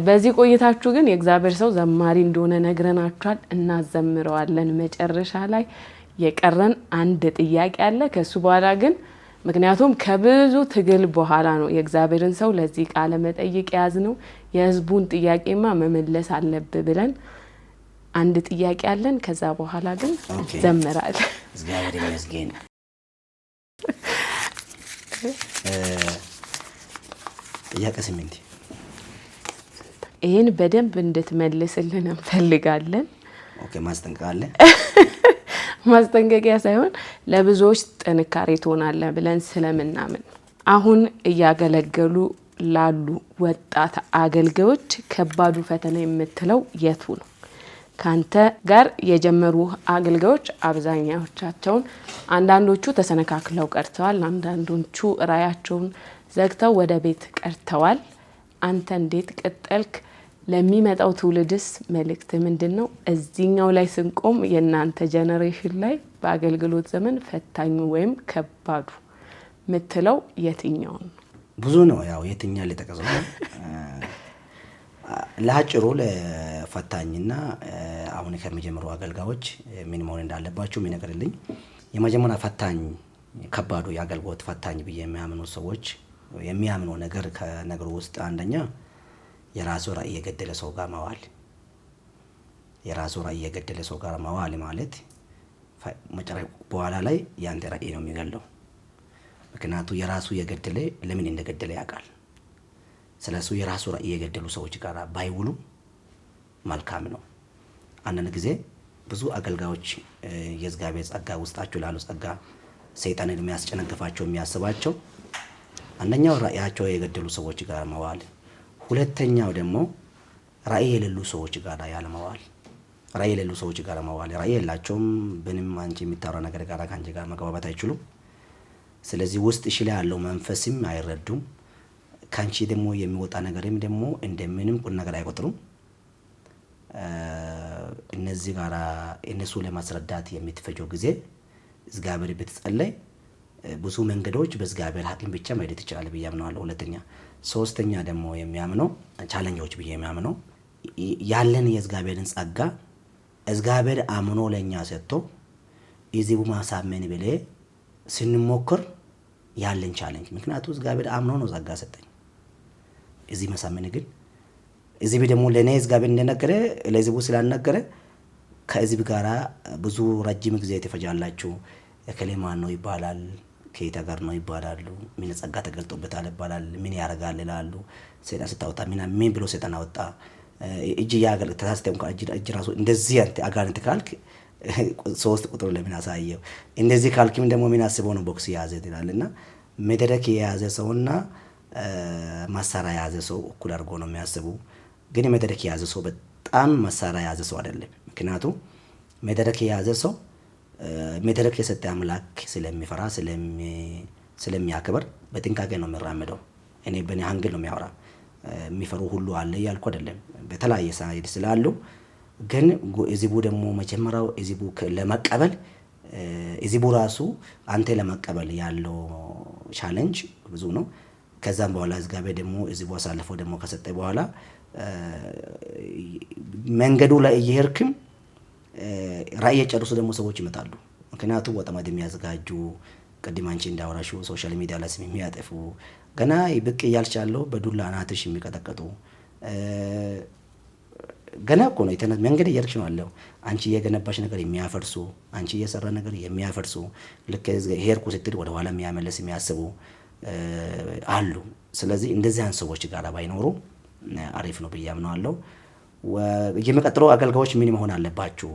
በዚህ ቆይታችሁ ግን የእግዚአብሔር ሰው ዘማሪ እንደሆነ ነግረናችኋል። እናዘምረዋለን። መጨረሻ ላይ የቀረን አንድ ጥያቄ አለ። ከሱ በኋላ ግን ምክንያቱም ከብዙ ትግል በኋላ ነው የእግዚአብሔርን ሰው ለዚህ ቃለ መጠይቅ ያዝነው። የህዝቡን ጥያቄማ መመለስ አለብህ ብለን አንድ ጥያቄ አለን። ከዛ በኋላ ግን ዘምራል። እግዚአብሔር ይመስገን። ጥያቄ 8 ይሄን በደንብ እንድትመልስልን እንፈልጋለን። ኦኬ። ማስጠንቀቂያ ማስጠንቀቂያ ሳይሆን ለብዙዎች ጥንካሬ ትሆናለህ ብለን ስለምናምን አሁን እያገለገሉ ላሉ ወጣት አገልጋዮች ከባዱ ፈተና የምትለው የቱ ነው? ካንተ ጋር የጀመሩ አገልጋዮች አብዛኛዎቻቸውን አንዳንዶቹ ተሰነካክለው ቀርተዋል። አንዳንዶቹ ራያቸውን ዘግተው ወደ ቤት ቀርተዋል። አንተ እንዴት ቀጠልክ? ለሚመጣው ትውልድስ መልእክት ምንድነው? እዚህኛው ላይ ስንቆም የናንተ ጄነሬሽን ላይ በአገልግሎት ዘመን ፈታኙ ወይም ከባዱ ምትለው የትኛው ነው? ብዙ ነው። ያው የትኛው ለተቀሰው ለአጭሩ ለፈታኝና አሁን ከመጀመሩ አገልጋዮች ምን መሆን እንዳለባቸው የሚነግርልኝ የመጀመሪያ ፈታኝ ከባዱ የአገልግሎት ፈታኝ ብዬ የሚያምኑ ሰዎች የሚያምኑ ነገር ከነገሩ ውስጥ አንደኛ የራሱ ራእይ የገደለ ሰው ጋር መዋል። የራሱ ራእይ የገደለ ሰው ጋር መዋል ማለት መጨረሻ በኋላ ላይ ያንተ ራእይ ነው የሚገለው። ምክንያቱም የራሱ የገደለ ለምን እንደገደለ ያውቃል። ስለዚህ የራሱ ራእይ የገደሉ ሰዎች ጋር ባይውሉ መልካም ነው። አንዳንድ ጊዜ ብዙ አገልጋዮች የእግዚአብሔር ጸጋ ውስጣቸው ላሉ ጸጋ ሰይጣንን የሚያስጨነግፋቸው የሚያስባቸው አንደኛው ራእያቸው የገደሉ ሰዎች ጋር መዋል፣ ሁለተኛው ደግሞ ራእይ የሌሉ ሰዎች ጋር ያለ መዋል። ራዕይ የሌሉ ሰዎች ጋር መዋል፣ ራዕይ የላቸውም። ምንም አንቺ የሚታወራ ነገር ጋር ከአንቺ ጋር መግባባት አይችሉም። ስለዚህ ውስጥሽ ላይ ያለው መንፈስም አይረዱም። ከአንቺ ደግሞ የሚወጣ ነገርም ደግሞ እንደምንም ቁም ነገር አይቆጥሩም። እነዚህ ጋር እነሱ ለማስረዳት የምትፈጀው ጊዜ እግዚአብሔር ብትጸለይ ብዙ መንገዶች በእግዚአብሔር ሐኪም ብቻ መሄድ ይችላል ብዬ አምናለሁ። ሁለተኛ ሶስተኛ ደግሞ የሚያምነው ቻሌንጆች ብዬ የሚያምነው ያለን የእግዚአብሔርን ጸጋ እግዚአብሔር አምኖ ለኛ ሰጥቶ እዚሁ ማሳመን ብለ ስንሞክር ያለን ቻሌንጅ ምክንያቱም እግዚአብሔር አምኖ ነው ጸጋ ሰጠኝ። እዚህ ማሳመን ግን እዚህ ደግሞ ለኔ እግዚአብሔር እንደነገረ ለዚሁ ስላልነገረ ከዚህ ጋራ ብዙ ረጅም ጊዜ ተፈጃላችሁ። እከሌ ማን ነው ይባላል፣ ከየት ጋር ነው ይባላሉ፣ ምን ጸጋ ተገልጦበታል ይባላል፣ ምን ያረጋል ይላሉ። ሰይጣን ስታወጣ ምን ብሎ ሰይጣን አወጣ እጅ ያገል ተሳስተም እጅ ራሱ እንደዚህ አንተ አጋንንት ካልክ 3 ቁጥር ለምን አሳየው እንደዚህ ካልክም ደግሞ ምን አስበው ነው ቦክስ ያዘ ይላልና መድረክ የያዘ ሰውና መሳሪያ የያዘ ሰው እኩል አድርጎ ነው የሚያስቡ። ግን መድረክ የያዘ ሰው በጣም መሳሪያ የያዘ ሰው አይደለም። ምክንያቱም መድረክ የያዘ ሰው መድረክ የሰጠ አምላክ ስለሚፈራ ስለሚያከብር በጥንቃቄ ነው የሚራመደው። እኔ በእኔ አንግል ነው የሚያወራ። የሚፈሩ ሁሉ አለ ያልኩ አይደለም፣ በተለያየ ሳይድ ስላሉ። ግን እዚቡ ደግሞ መጀመሪያው እዚቡ ለመቀበል እዚቡ ራሱ አንተ ለመቀበል ያለው ቻሌንጅ ብዙ ነው። ከዛም በኋላ እግዚአብሔር ደግሞ እዚቡ አሳልፈው ደግሞ ከሰጠ በኋላ መንገዱ ላይ እየሄድክም ራዕይ የጨርሱ ደግሞ ሰዎች ይመጣሉ። ምክንያቱም ወጥመድ የሚያዘጋጁ ቅድም አንቺ እንዳወራሹ ሶሻል ሚዲያ ላይ ስም የሚያጠፉ ገና ይብቅ እያልቻለሁ በዱላ አናትሽ የሚቀጠቀጡ ገና እኮ ነው የተነ መንገድ እየሄድሽ ነው አለው። አንቺ የገነባሽ ነገር የሚያፈርሱ፣ አንቺ የሰራ ነገር የሚያፈርሱ፣ ልክ ሄድኩ ስትል ወደ ኋላ የሚያመለስ የሚያስቡ አሉ። ስለዚህ እንደዚህ አይነት ሰዎች ጋር ባይኖሩ አሪፍ ነው ብዬ አምናለሁ። የሚቀጥለው አገልጋዮች ምን መሆን አለባችሁ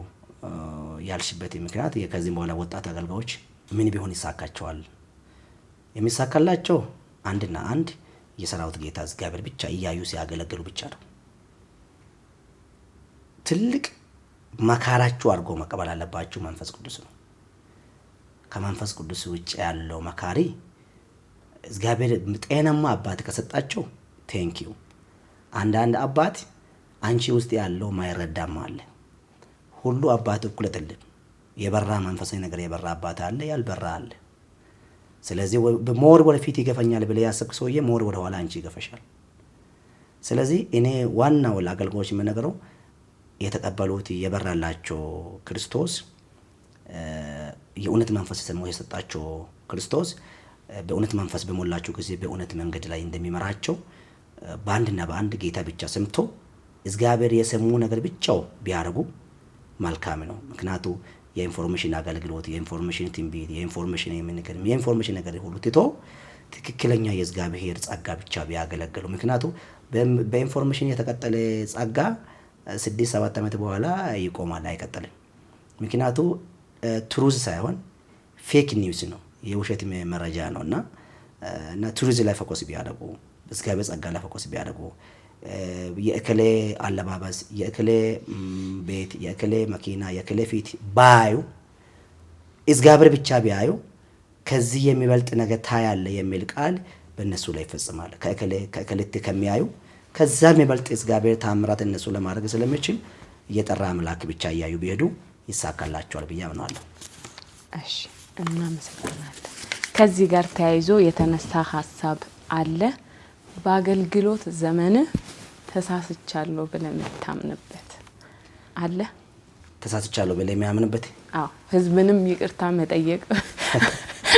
ያልሽበት ምክንያት ከዚህም በኋላ ወጣት አገልጋዮች ምን ቢሆን ይሳካቸዋል? የሚሳካላቸው አንድና አንድ የሰራዊት ጌታ እግዚአብሔር ብቻ እያዩ ሲያገለግሉ ብቻ ነው። ትልቅ መካራችሁ አድርጎ መቀበል አለባችሁ መንፈስ ቅዱስ ነው። ከመንፈስ ቅዱስ ውጭ ያለው መካሪ እግዚአብሔር ጤናማ አባት ከሰጣቸው ቴንኪዩ። አንዳንድ አባት አንቺ ውስጥ ያለው ማይረዳም አለ። ሁሉ አባት እኩል አይደለም። የበራ መንፈሳዊ ነገር የበራ አባት አለ፣ ያልበራ አለ። ስለዚህ ሞር ወደፊት ይገፈኛል ብለ ያሰብክ ሰውዬ ሞር ወደ ኋላ አንቺ ይገፈሻል። ስለዚህ እኔ ዋናው ለአገልጋዮች የምነግረው የተቀበሉት የበራላቸው ክርስቶስ የእውነት መንፈስ የሰጣቸው ክርስቶስ በእውነት መንፈስ በሞላቸው ጊዜ በእውነት መንገድ ላይ እንደሚመራቸው በአንድና በአንድ ጌታ ብቻ ሰምቶ እግዚአብሔር የሰሙ ነገር ብቻው ቢያደርጉ መልካም ነው። ምክንያቱ የኢንፎርሜሽን አገልግሎት፣ የኢንፎርሜሽን ትንቢት፣ የኢንፎርሜሽን ነገር ሁሉ ትቶ ትክክለኛ የእግዚአብሔር ጸጋ ብቻ ቢያገለግሉ። ምክንያቱ በኢንፎርሜሽን የተቀጠለ ጸጋ 6-7 ዓመት በኋላ ይቆማል፣ አይቀጥልም። ምክንያቱ ትሩዝ ሳይሆን ፌክ ኒውስ ነው፣ የውሸት መረጃ ነው። እና ትሩዝ ላይ ፎከስ ቢያደርጉ፣ እግዚአብሔር ጸጋ ላይ ፎከስ ቢያደርጉ፣ የእከሌ አለባበስ፣ የእከሌ ቤት፣ የእከሌ መኪና፣ የእከሌ ፊት ባዩ እግዚአብሔር ብቻ ቢያዩ ከዚህ የሚበልጥ ነገር ታያለ የሚል ቃል በእነሱ ላይ ይፈጽማል። ከእከሌት ከሚያዩ ከዛ የሚበልጥ እግዚአብሔር ታምራት እነሱ ለማድረግ ስለሚችል እየጠራ አምላክ ብቻ እያዩ ቢሄዱ ይሳካላቸዋል ብዬ አምናለሁ። እሺ፣ እናመሰግናለን። ከዚህ ጋር ተያይዞ የተነሳ ሀሳብ አለ። በአገልግሎት ዘመን ተሳስቻለሁ ብለህ የምታምንበት አለ? ተሳስቻለሁ ብለህ የሚያምንበት? አዎ፣ ህዝብንም ይቅርታ መጠየቅ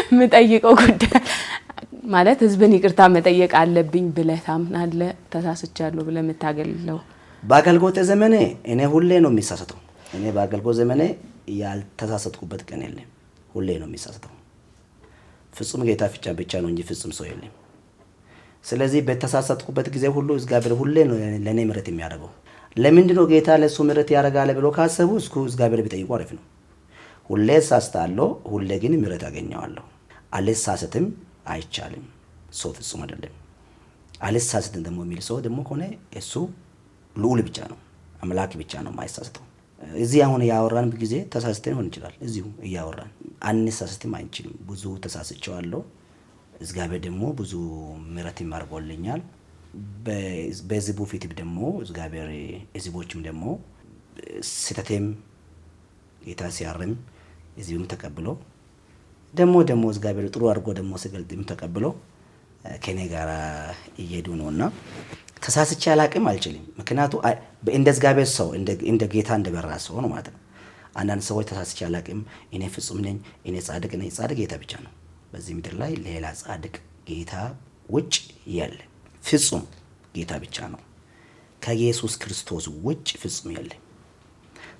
የምጠይቀው ጉዳይ ማለት ህዝብን ይቅርታ መጠየቅ አለብኝ ብለህ ታምናለህ? ተሳስቻለሁ ብለህ የምታገለው? በአገልግሎት ዘመኔ እኔ ሁሌ ነው የሚሳሰተው። እኔ በአገልግሎት ዘመኔ ያልተሳሰትኩበት ቀን የለም። ሁሌ ነው የሚሳሰተው። ፍጹም ጌታ ብቻ ነው እንጂ ፍጹም ሰው የለም። ስለዚህ በተሳሳትኩበት ጊዜ ሁሉ እግዚአብሔር ሁሌ ነው ለኔ ምሕረት የሚያደርገው። ለምንድነው ጌታ ለሱ ምሕረት ያደርጋል ብሎ ካሰቡ እስኩ እግዚአብሔር ቢጠይቁ አሪፍ ነው። ሁሌ ሳስታለሁ፣ ሁሌ ግን ምሕረት ያገኘዋለሁ። አልሳሳትም አይቻልም። ሰው ፍጹም አይደለም። አልሳሳትም ደግሞ የሚል ሰው ደግሞ ከሆነ እሱ ልዑል ብቻ ነው፣ አምላክ ብቻ ነው የማይሳሳተው። እዚህ አሁን ያወራን ጊዜ ተሳስተን ሆን ይችላል። እዚሁ እያወራን አንሳስተም አንችልም። ብዙ ተሳስቼዋለሁ። እግዚአብሔር ደግሞ ብዙ ምሕረት አድርጎልኛል። በህዝቡ ፊት ደግሞ እግዚአብሔር ህዝቦችም ደግሞ ስህተቴም ጌታ ሲያርም ህዝቡም ተቀብሎ ደግሞ እግዚአብሔር ጥሩ አድርጎ ደግሞ ሲገልጥም ተቀብሎ ከኔ ጋር እየሄዱ ነውና ተሳስቼ አላቅም አልችልም። ምክንያቱ እንደ እግዚአብሔር ሰው እንደ ጌታ እንደበራ ሰው ነው ማለት ነው። አንዳንድ ሰዎች ተሳስቼ አላቅም፣ እኔ ፍጹም ነኝ፣ እኔ ጻድቅ ነኝ። ጻድቅ ጌታ ብቻ ነው። በዚህ ምድር ላይ ሌላ ጻድቅ ጌታ ውጭ የለ። ፍጹም ጌታ ብቻ ነው። ከኢየሱስ ክርስቶስ ውጭ ፍጹም የለም።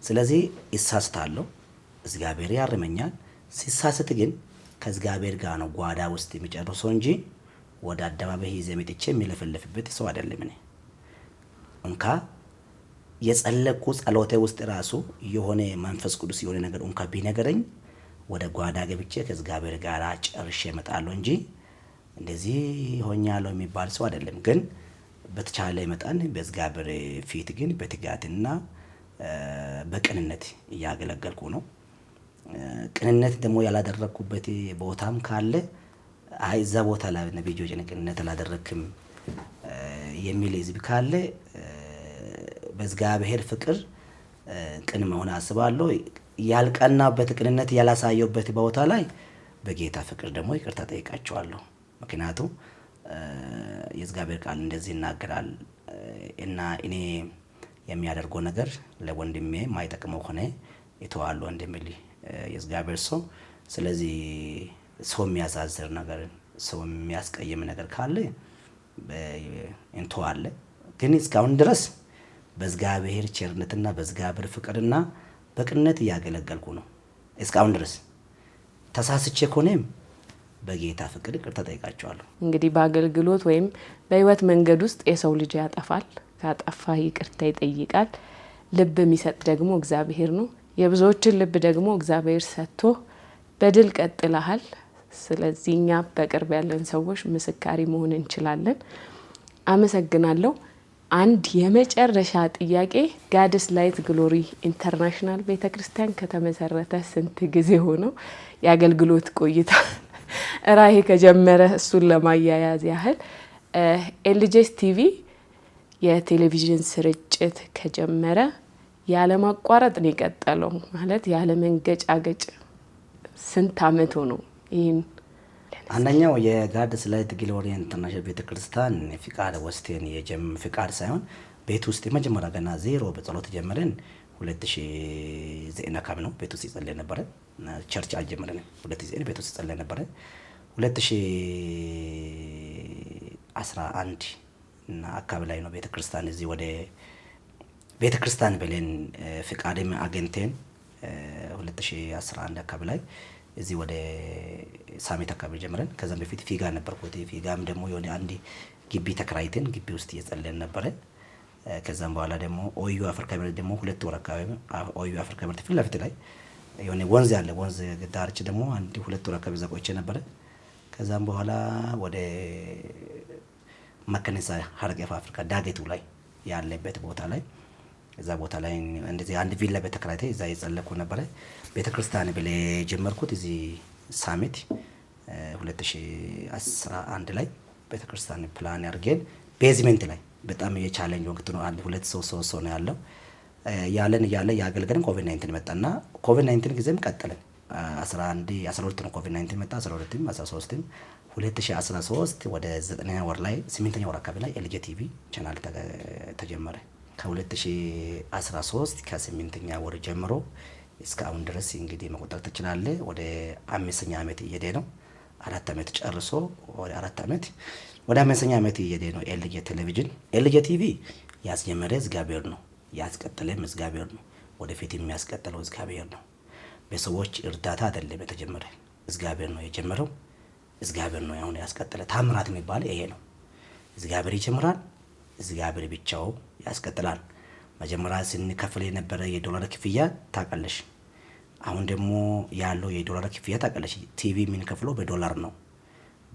ስለዚህ እሳስታለሁ፣ እግዚአብሔር ያርመኛል። ሲሳስት ግን ከእግዚአብሔር ጋር ነው ጓዳ ውስጥ የሚጨርሰው እንጂ ወደ አደባባይ ይዘ መጥቼ የሚለፈልፍበት ሰው አይደለም። እኔ እንካ የጸለቁ ጸሎቴ ውስጥ ራሱ የሆነ መንፈስ ቅዱስ የሆነ ነገር እንካ ቢነገረኝ ወደ ጓዳ ገብቼ ከእግዚአብሔር ጋር ጨርሼ እመጣለሁ እንጂ እንደዚህ ሆኛለሁ የሚባል ሰው አይደለም። ግን በተቻለ መጠን በእግዚአብሔር ፊት ግን በትጋትና በቅንነት እያገለገልኩ ነው። ቅንነት ደግሞ ያላደረኩበት ቦታም ካለ አይ እዛ ቦታ ላይ ነብዩ ቅንነት አላደረክም የሚል ህዝብ ካለ በእግዚአብሔር ፍቅር ቅን መሆን አስባለሁ። ያልቀናበት ቅንነት ያላሳየበት ቦታ ላይ በጌታ ፍቅር ደግሞ ይቅርታ ጠይቃቸዋለሁ። ምክንያቱም የእግዚአብሔር ቃል እንደዚህ ይናገራል እና እኔ የሚያደርገው ነገር ለወንድሜ ማይጠቅመው ሆነ ይተዋሉ እንደሚል የእግዚአብሔር ሰው። ስለዚህ ሰው የሚያሳዝር ነገር ሰው የሚያስቀይም ነገር ካለ እንተዋለ። ግን እስካሁን ድረስ በእግዚአብሔር ቸርነትና በእግዚአብሔር ፍቅርና በቅንነት እያገለገልኩ ነው። እስካሁን ድረስ ተሳስቼ ከሆነም በጌታ ፍቅር ይቅርታ ጠይቃቸዋለሁ። እንግዲህ በአገልግሎት ወይም በህይወት መንገድ ውስጥ የሰው ልጅ ያጠፋል። ካጠፋ ይቅርታ ይጠይቃል። ልብ የሚሰጥ ደግሞ እግዚአብሔር ነው። የብዙዎችን ልብ ደግሞ እግዚአብሔር ሰጥቶ በድል ቀጥለሃል። ስለዚህ እኛ በቅርብ ያለን ሰዎች ምስካሪ መሆን እንችላለን። አመሰግናለሁ። አንድ የመጨረሻ ጥያቄ፣ ጋድስ ላይት ግሎሪ ኢንተርናሽናል ቤተክርስቲያን ከተመሰረተ ስንት ጊዜ ሆነው? የአገልግሎት ቆይታ ራእይ ከጀመረ እሱን ለማያያዝ ያህል ኤልጄስ ቲቪ የቴሌቪዥን ስርጭት ከጀመረ ያለማቋረጥ ነው የቀጠለው። ማለት ያለመንገጫገጭ ስንት አመት ሆነው? ይሄን አንደኛው የጋድስ ላይት ግሎሪ ኢንተርናሽናል ቤተክርስቲያን ፍቃድ ወስቴን ፍቃድ ሳይሆን ቤት ውስጥ የመጀመሪያ ገና ዜሮ በጸሎት ጀመረን 2009 አካባቢ ነው። ቤት ውስጥ ይጸልይ ነበር። ቸርች አልጀመረንም። 2009 ቤት ውስጥ ይጸልይ ነበር። 2011 እና አካባቢ ላይ ነው ቤተክርስቲያን እዚህ ወደ ቤተክርስቲያን ብለን ፍቃድም አገኝተን 2011 አካባቢ ላይ እዚህ ወደ ሳሚት አካባቢ ጀምረን ከዛም በፊት ፊጋ ነበርኩት። ፊጋም ደግሞ የሆነ አንድ ግቢ ተከራይተን ግቢ ውስጥ እየጸለይን ነበር። ከዛም በኋላ ደግሞ ኦዩ አፍሪካ ህብረት ደግሞ 2 ወር አካባቢ ኦዩ አፍሪካ ህብረት ፊት ለፊት ላይ የሆነ ወንዝ ያለ ወንዝ ዳርቻ ደግሞ አንድ 2 ወር አካባቢ ዘቆይቼ ነበር። ከዛም በኋላ ወደ መከነሳ ሀረቀፋ አፍሪካ ዳገቱ ላይ ያለበት ቦታ ላይ እዛ ቦታ ላይ እንደዚህ አንድ ቪላ በተከራይተ እዛ እየጸለይኩ ነበር። ቤተክርስቲያን ብለ ጀመርኩት እዚህ ሳሚት 2011 ላይ ቤተክርስቲያን ፕላን ያርገን ቤዝሜንት ላይ በጣም የቻሌንጅ ወቅት ነው። አንድ 2 ሰው ነው ያለው ያለን ያገልገለን ኮቪድ-19 መጣና ኮቪድ-19 ጊዜም ቀጠለን 11 12 ነው ኮቪድ-19 መጣ 12ም 13ም 2013 ወደ 9ኛ ወር ላይ 8ኛ ወር አካባቢ ላይ ኤልጄ ቲቪ ቻናል ተጀመረ። ከ2013 ከ8ኛ ወር ጀምሮ እስካሁን ድረስ እንግዲህ መቆጠር ትችላለህ። ወደ 5ኛ ዓመት እየሄደ ነው። 4 ዓመት ጨርሶ ወደ 4 ዓመት ወደ 5ኛ ዓመት እየሄደ ነው። ኤልጄ ቴሌቪዥን ኤልጄ ቲቪ ያስጀመረ እግዚአብሔር ነው፣ ያስቀጠለም እግዚአብሔር ነው፣ ወደፊት የሚያስቀጥለው እግዚአብሔር ነው። በሰዎች እርዳታ አይደለም የተጀመረ፣ እግዚአብሔር ነው የጀመረው፣ እግዚአብሔር ነው አሁን ያስቀጠለ። ታምራት የሚባል ይሄ ነው። እግዚአብሔር ይጀምራል፣ እግዚአብሔር ብቻው ያስቀጥላል። መጀመሪያ ስንከፍል የነበረ የዶላር ክፍያ ታውቃለሽ። አሁን ደግሞ ያለው የዶላር ክፍያ ታውቃለሽ። ቲቪ የምንከፍለው በዶላር ነው፣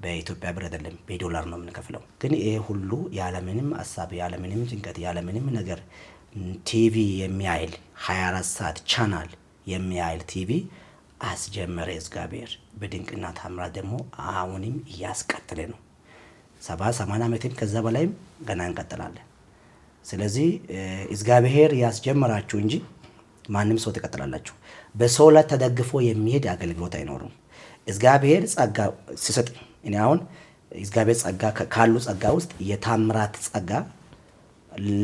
በኢትዮጵያ ብር አይደለም፣ በዶላር ነው የምንከፍለው። ግን ይሄ ሁሉ ያለምንም ሐሳብ ያለምንም ጭንቀት ያለምንም ነገር ቲቪ የሚያይል 24 ሰዓት ቻናል የሚያይል ቲቪ አስጀመረ እግዚአብሔር። በድንቅና ታምራት ደግሞ አሁንም እያስቀጠለ ነው። 70-80 ዓመትም ከዛ በላይም ገና እንቀጥላለን። ስለዚህ እግዚአብሔር ያስጀመራችሁ እንጂ ማንም ሰው ትቀጥላላችሁ። በሰው ላይ ተደግፎ የሚሄድ አገልግሎት አይኖርም። እግዚአብሔር ጸጋ ሲሰጥ እኔ አሁን እግዚአብሔር ጸጋ ካሉ ጸጋ ውስጥ የታምራት ጸጋ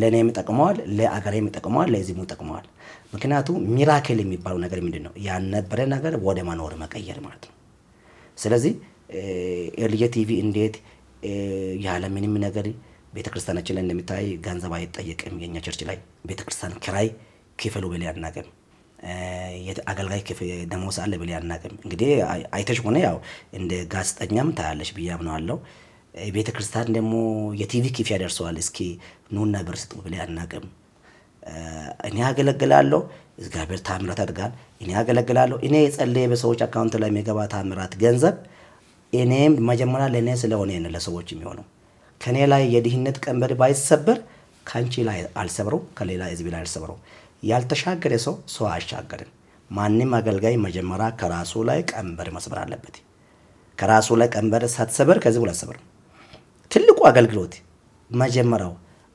ለኔም ጠቅመዋል፣ ለአገሬም ጠቅመዋል፣ ለዚህም ጠቅመዋል። ምክንያቱም ሚራክል የሚባለው ነገር ምንድነው? ያልነበረ ነገር ወደ መኖር መቀየር ማለት ነው። ስለዚህ ኤልጄ ቲቪ እንዴት ያለ ምንም ነገር ቤተክርስቲያናችን ላይ እንደሚታይ ገንዘብ አይጠየቅም። የኛ ቸርች ላይ ቤተክርስቲያን ኪራይ ክፈሉ ብለ ያናገም አገልጋይ ደሞዝ አለ ብለ ያናገም። እንግዲህ አይተሽ ሆነ ያው እንደ ጋዜጠኛም ታያለሽ ብዬ አምናለሁ። ቤተክርስቲያን ደግሞ የቲቪ ክፍያ ደርሰዋል፣ እስኪ ኑና ብር ስጡ ብለ ያናገም። እኔ አገለግላለሁ፣ እግዚአብሔር ታምራት አድርጋል። እኔ አገለግላለሁ። እኔ የጸለየ በሰዎች አካውንት ላይ የሚገባ ታምራት ገንዘብ እኔም መጀመሪያ ለኔ ስለሆነ ነው ለሰዎች የሚሆነው። ከኔ ላይ የድህነት ቀንበር ባይሰበር ካንቺ ላይ አልሰብረው፣ ከሌላ ህዝብ ላይ አልሰብረው። ያልተሻገረ ሰው አያሻገርም። ማንም አገልጋይ መጀመሪያ ከራሱ ላይ ቀንበር መስበር አለበት። ከራሱ ላይ ቀንበር ሳትሰበር ከዚህ በኋላ አትሰብርም። ትልቁ አገልግሎት መጀመሪያው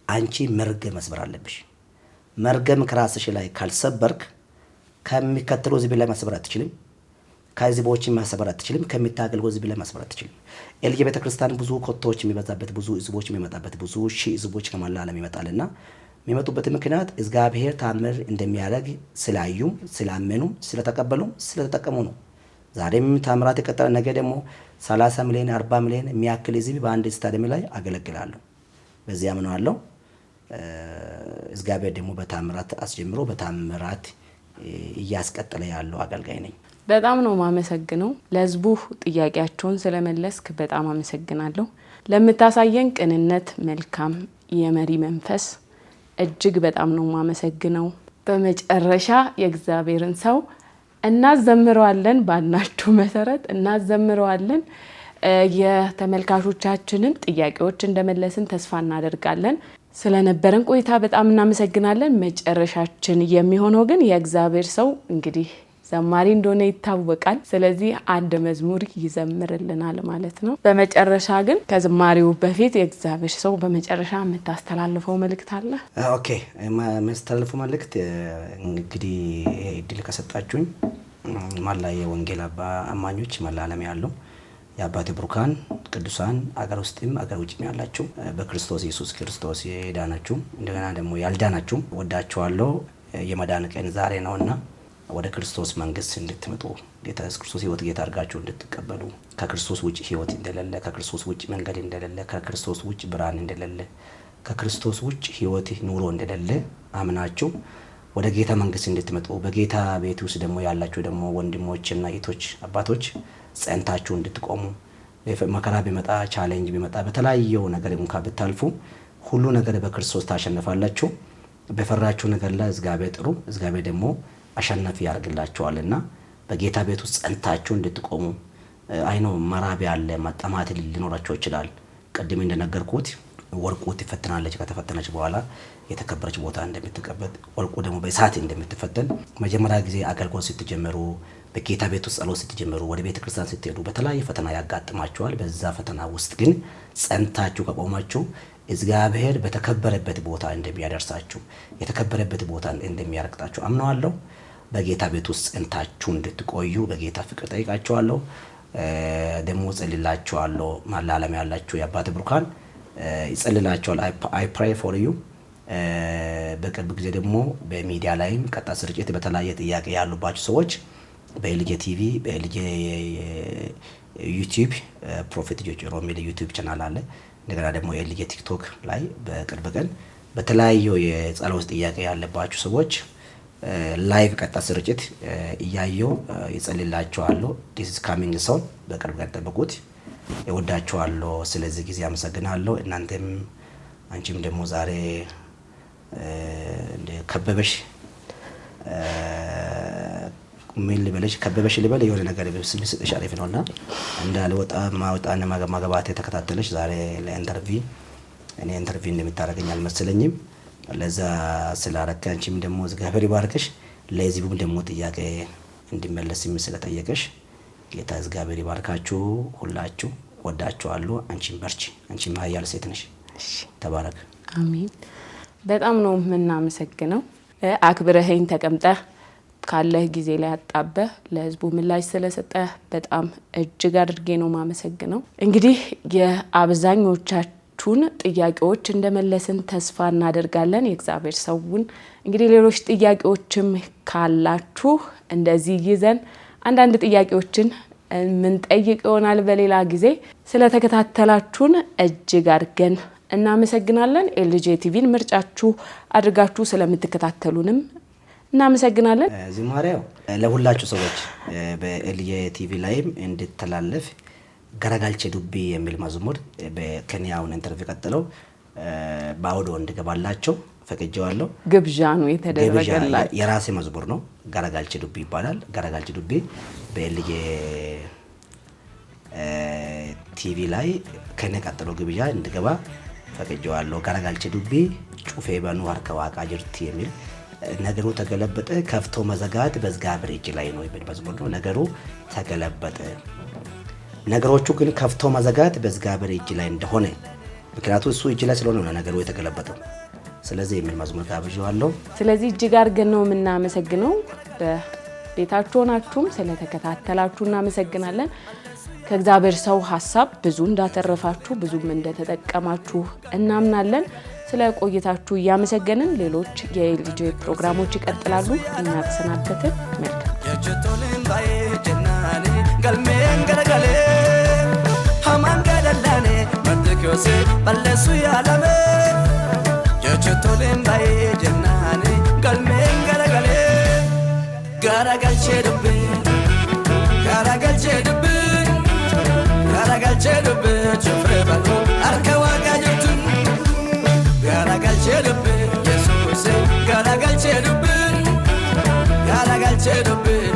አንቺ መርገም መስበር አለብሽ። መርገም ከራስሽ ላይ ካልሰበርክ ከሚከተለው ህዝብ ላይ መስበር አትችልም። ከህዝቦች መስበር አትችልም። ከሚታገልገው ህዝብ ላይ መስበር አትችልም። ኤልጄ ቤተክርስቲያን ብዙ ኮቶዎች የሚበዛበት፣ ብዙ ህዝቦች የሚመጣበት፣ ብዙ ሺህ ህዝቦች ከመላ ዓለም ይመጣልና የሚመጡበት ምክንያት እግዚአብሔር ታምር እንደሚያደርግ ስላዩም ስላመኑም ስለተቀበሉም ስለተጠቀሙ ነው። ዛሬም ታምራት የቀጠለ ነገ ደግሞ 30 ሚሊዮን 40 ሚሊዮን የሚያክል ህዝብ በአንድ ስታዲየም ላይ አገለግላለሁ። በዚህ አምናለሁ። እግዚአብሔር ደግሞ በታምራት አስጀምሮ በታምራት እያስቀጠለ ያለው አገልጋይ ነኝ። በጣም ነው ማመሰግነው። ለህዝቡ ጥያቄያቸውን ስለመለስክ በጣም አመሰግናለሁ። ለምታሳየን ቅንነት፣ መልካም የመሪ መንፈስ እጅግ በጣም ነው ማመሰግነው። በመጨረሻ የእግዚአብሔርን ሰው እናዘምረዋለን፣ ባልናችሁ መሰረት እናዘምረዋለን። የተመልካቾቻችንን ጥያቄዎች እንደመለስን ተስፋ እናደርጋለን። ስለነበረን ቆይታ በጣም እናመሰግናለን። መጨረሻችን የሚሆነው ግን የእግዚአብሔር ሰው እንግዲህ ዘማሪ እንደሆነ ይታወቃል። ስለዚህ አንድ መዝሙር ይዘምርልናል ማለት ነው። በመጨረሻ ግን ከዝማሬው በፊት የእግዚአብሔር ሰው በመጨረሻ የምታስተላልፈው መልእክት አለ? ኦኬ፣ የማስተላልፈው መልእክት እንግዲህ እድል ከሰጣችሁኝ መላ የወንጌል አማኞች መላ ዓለም ያሉ የአባቴ ብሩካን ቅዱሳን አገር ውስጥም አገር ውጭም ያላችሁ በክርስቶስ ኢየሱስ ክርስቶስ የዳናችሁ እንደገና ደግሞ ያልዳናችሁ ወዳችኋለሁ። የመዳን ቀን ዛሬ ነውና ወደ ክርስቶስ መንግስት እንድትመጡ ጌታ ኢየሱስ ክርስቶስ ህይወት ጌታ አድርጋችሁ እንድትቀበሉ ከክርስቶስ ውጭ ህይወት እንደሌለ፣ ከክርስቶስ ውጭ መንገድ እንደሌለ፣ ከክርስቶስ ውጭ ብርሃን እንደሌለ፣ ከክርስቶስ ውጭ ህይወት ኑሮ እንደሌለ አምናችሁ ወደ ጌታ መንግስት እንድትመጡ በጌታ ቤት ውስጥ ደግሞ ያላችሁ ደግሞ ወንድሞችና እህቶች አባቶች ጸንታችሁ እንድትቆሙ መከራ ቢመጣ ቻሌንጅ ቢመጣ በተለያየው ነገር እንኳን ብታልፉ ሁሉ ነገር በክርስቶስ ታሸንፋላችሁ። በፈራችሁ ነገር ላይ እግዚአብሔር ጥሩ እግዚአብሔር ደግሞ አሸናፊ ያርግላችኋልና በጌታ ቤት ውስጥ ጸንታችሁ እንድትቆሙ አይኖ መራብ ያለ መጠማት ሊኖራችሁ ይችላል። ቀድሜ እንደነገርኩት ወርቁ ትፈተናለች። ከተፈተነች በኋላ የተከበረች ቦታ እንደምትቀበል ወርቁ ደግሞ በእሳት እንደምትፈተን መጀመሪያ ጊዜ አገልግሎት ስትጀምሩ በጌታ ቤት ውስጥ ጸሎት ስትጀምሩ ወደ ቤተ ክርስቲያን ስትሄዱ በተለያየ ፈተና ያጋጥማችኋል። በዛ ፈተና ውስጥ ግን ጸንታችሁ ከቆማችሁ እግዚአብሔር በተከበረበት ቦታ እንደሚያደርሳችሁ የተከበረበት ቦታ እንደሚያረግጣችሁ አምናለሁ። በጌታ ቤት ውስጥ ጸንታችሁ እንድትቆዩ በጌታ ፍቅር ጠይቃችኋለሁ። ደግሞ ጸልላችኋለሁ። መላ ዓለም ያላችሁ የአባቴ ብሩካን ይጸልላችኋል። አይ ፕሬይ ፎር ዩ። በቅርብ ጊዜ ደግሞ በሚዲያ ላይም ቀጣ ስርጭት በተለያየ ጥያቄ ያሉባችሁ ሰዎች በኤልጄ ቲቪ በኤልጄ ዩቲዩብ ፕሮፌት ጆሮ ሚል ዩቲዩብ ቻናል አለ። እንደገና ደግሞ ኤልጄ ቲክቶክ ላይ በቅርብ ቀን በተለያዩ የጸሎት ጥያቄ ያለባችሁ ሰዎች ላይቭ ቀጣ ስርጭት እያየው ይጸልላችኋለሁ። ዲስ ኢዝ ካሚንግ ሶን። በቅርብ ቀን ጠብቁት። እወዳችኋለሁ። ስለዚህ ጊዜ አመሰግናለሁ። እናንተም አንቺም ደግሞ ዛሬ እንደ ከበበሽ ምን ልበልሽ ከበበሽ ልበል የሆነ ነገር ብስብስሽ አሪፍ ነውና እንዳልወጣ ማውጣና ማገባት የተከታተለሽ ዛሬ ለኢንተርቪው እኔ ኢንተርቪው እንደምታደርገኝ አልመሰለኝም። ለዛ ስላረከ አንቺም ደግሞ እግዚአብሔር ይባርክሽ። ለህዝቡም ደግሞ ጥያቄ እንዲመለስም ስለጠየቀሽ ጌታ እግዚአብሔር ይባርካችሁ። ሁላችሁ ወዳችኋለሁ። አንቺም በርቺ። አንቺም ኃያል ሴት ነሽ። ተባረክ። አሜን። በጣም ነው የምናመሰግነው። አክብረኸኝ ተቀምጠህ ካለህ ጊዜ ላይ አጣበህ ለህዝቡ ምላሽ ስለሰጠህ በጣም እጅግ አድርጌ ነው ማመሰግነው። እንግዲህ የአብዛኞቻችሁን ጥያቄዎች እንደመለስን ተስፋ እናደርጋለን። የእግዚአብሔር ሰውን እንግዲህ ሌሎች ጥያቄዎችም ካላችሁ እንደዚህ ይዘን አንዳንድ ጥያቄዎችን ምን ጠይቅ ይሆናል በሌላ ጊዜ። ስለተከታተላችሁን እጅግ አድርገን እናመሰግናለን። ኤልጄ ቲቪን ምርጫችሁ አድርጋችሁ ስለምትከታተሉንም እናመሰግናለን። ዝማሬው ለሁላችሁ ሰዎች በኤልጄ ቲቪ ላይም እንድትተላለፍ ገረጋልቼ ዱቢ የሚል መዝሙር በኬንያውን ኢንተርቪው ቀጥለው ባውዶ እንድገባላቸው ፈቅጄዋለሁ። ግብዣ ነው የተደረገላችሁ። የራሴ መዝሙር ነው። ገረጋልቼ ዱቢ ይባላል። ገረጋልቼ ዱቢ በኤልጄ ቲቪ ላይ ከኔ ቀጥሎ ግብዣ እንድገባ ፈቅጄዋለሁ። ገረጋልቼ ዱቢ ጩፌ በኑ አርከ ዋቃ ጅርቲ የሚል ነገሩ ተገለበጠ። ከፍቶ መዘጋት በእግዚአብሔር እጅ ላይ ነው የሚል መዝሙር ነው። ነገሩ ተገለበጠ። ነገሮቹ ግን ከፍቶ መዘጋት በእግዚአብሔር እጅ ላይ እንደሆነ ምክንያቱ እሱ እጅ ላይ ስለሆነ ነው ነገሩ የተገለበጠው። ስለዚህ የሚል መዝሙር ጋብዣዋለሁ። ስለዚህ እጅግ አድርገን ነው የምናመሰግነው። በቤታችሁ ሆናችሁም ስለተከታተላችሁ እናመሰግናለን። ከእግዚአብሔር ሰው ሀሳብ ብዙ እንዳተረፋችሁ ብዙም እንደተጠቀማችሁ እናምናለን። ስለ ቆይታችሁ እያመሰገንን ሌሎች የኤልጄ ፕሮግራሞች ይቀጥላሉ። እኛ ተሰናበትን። መልካም Garagalche dubbe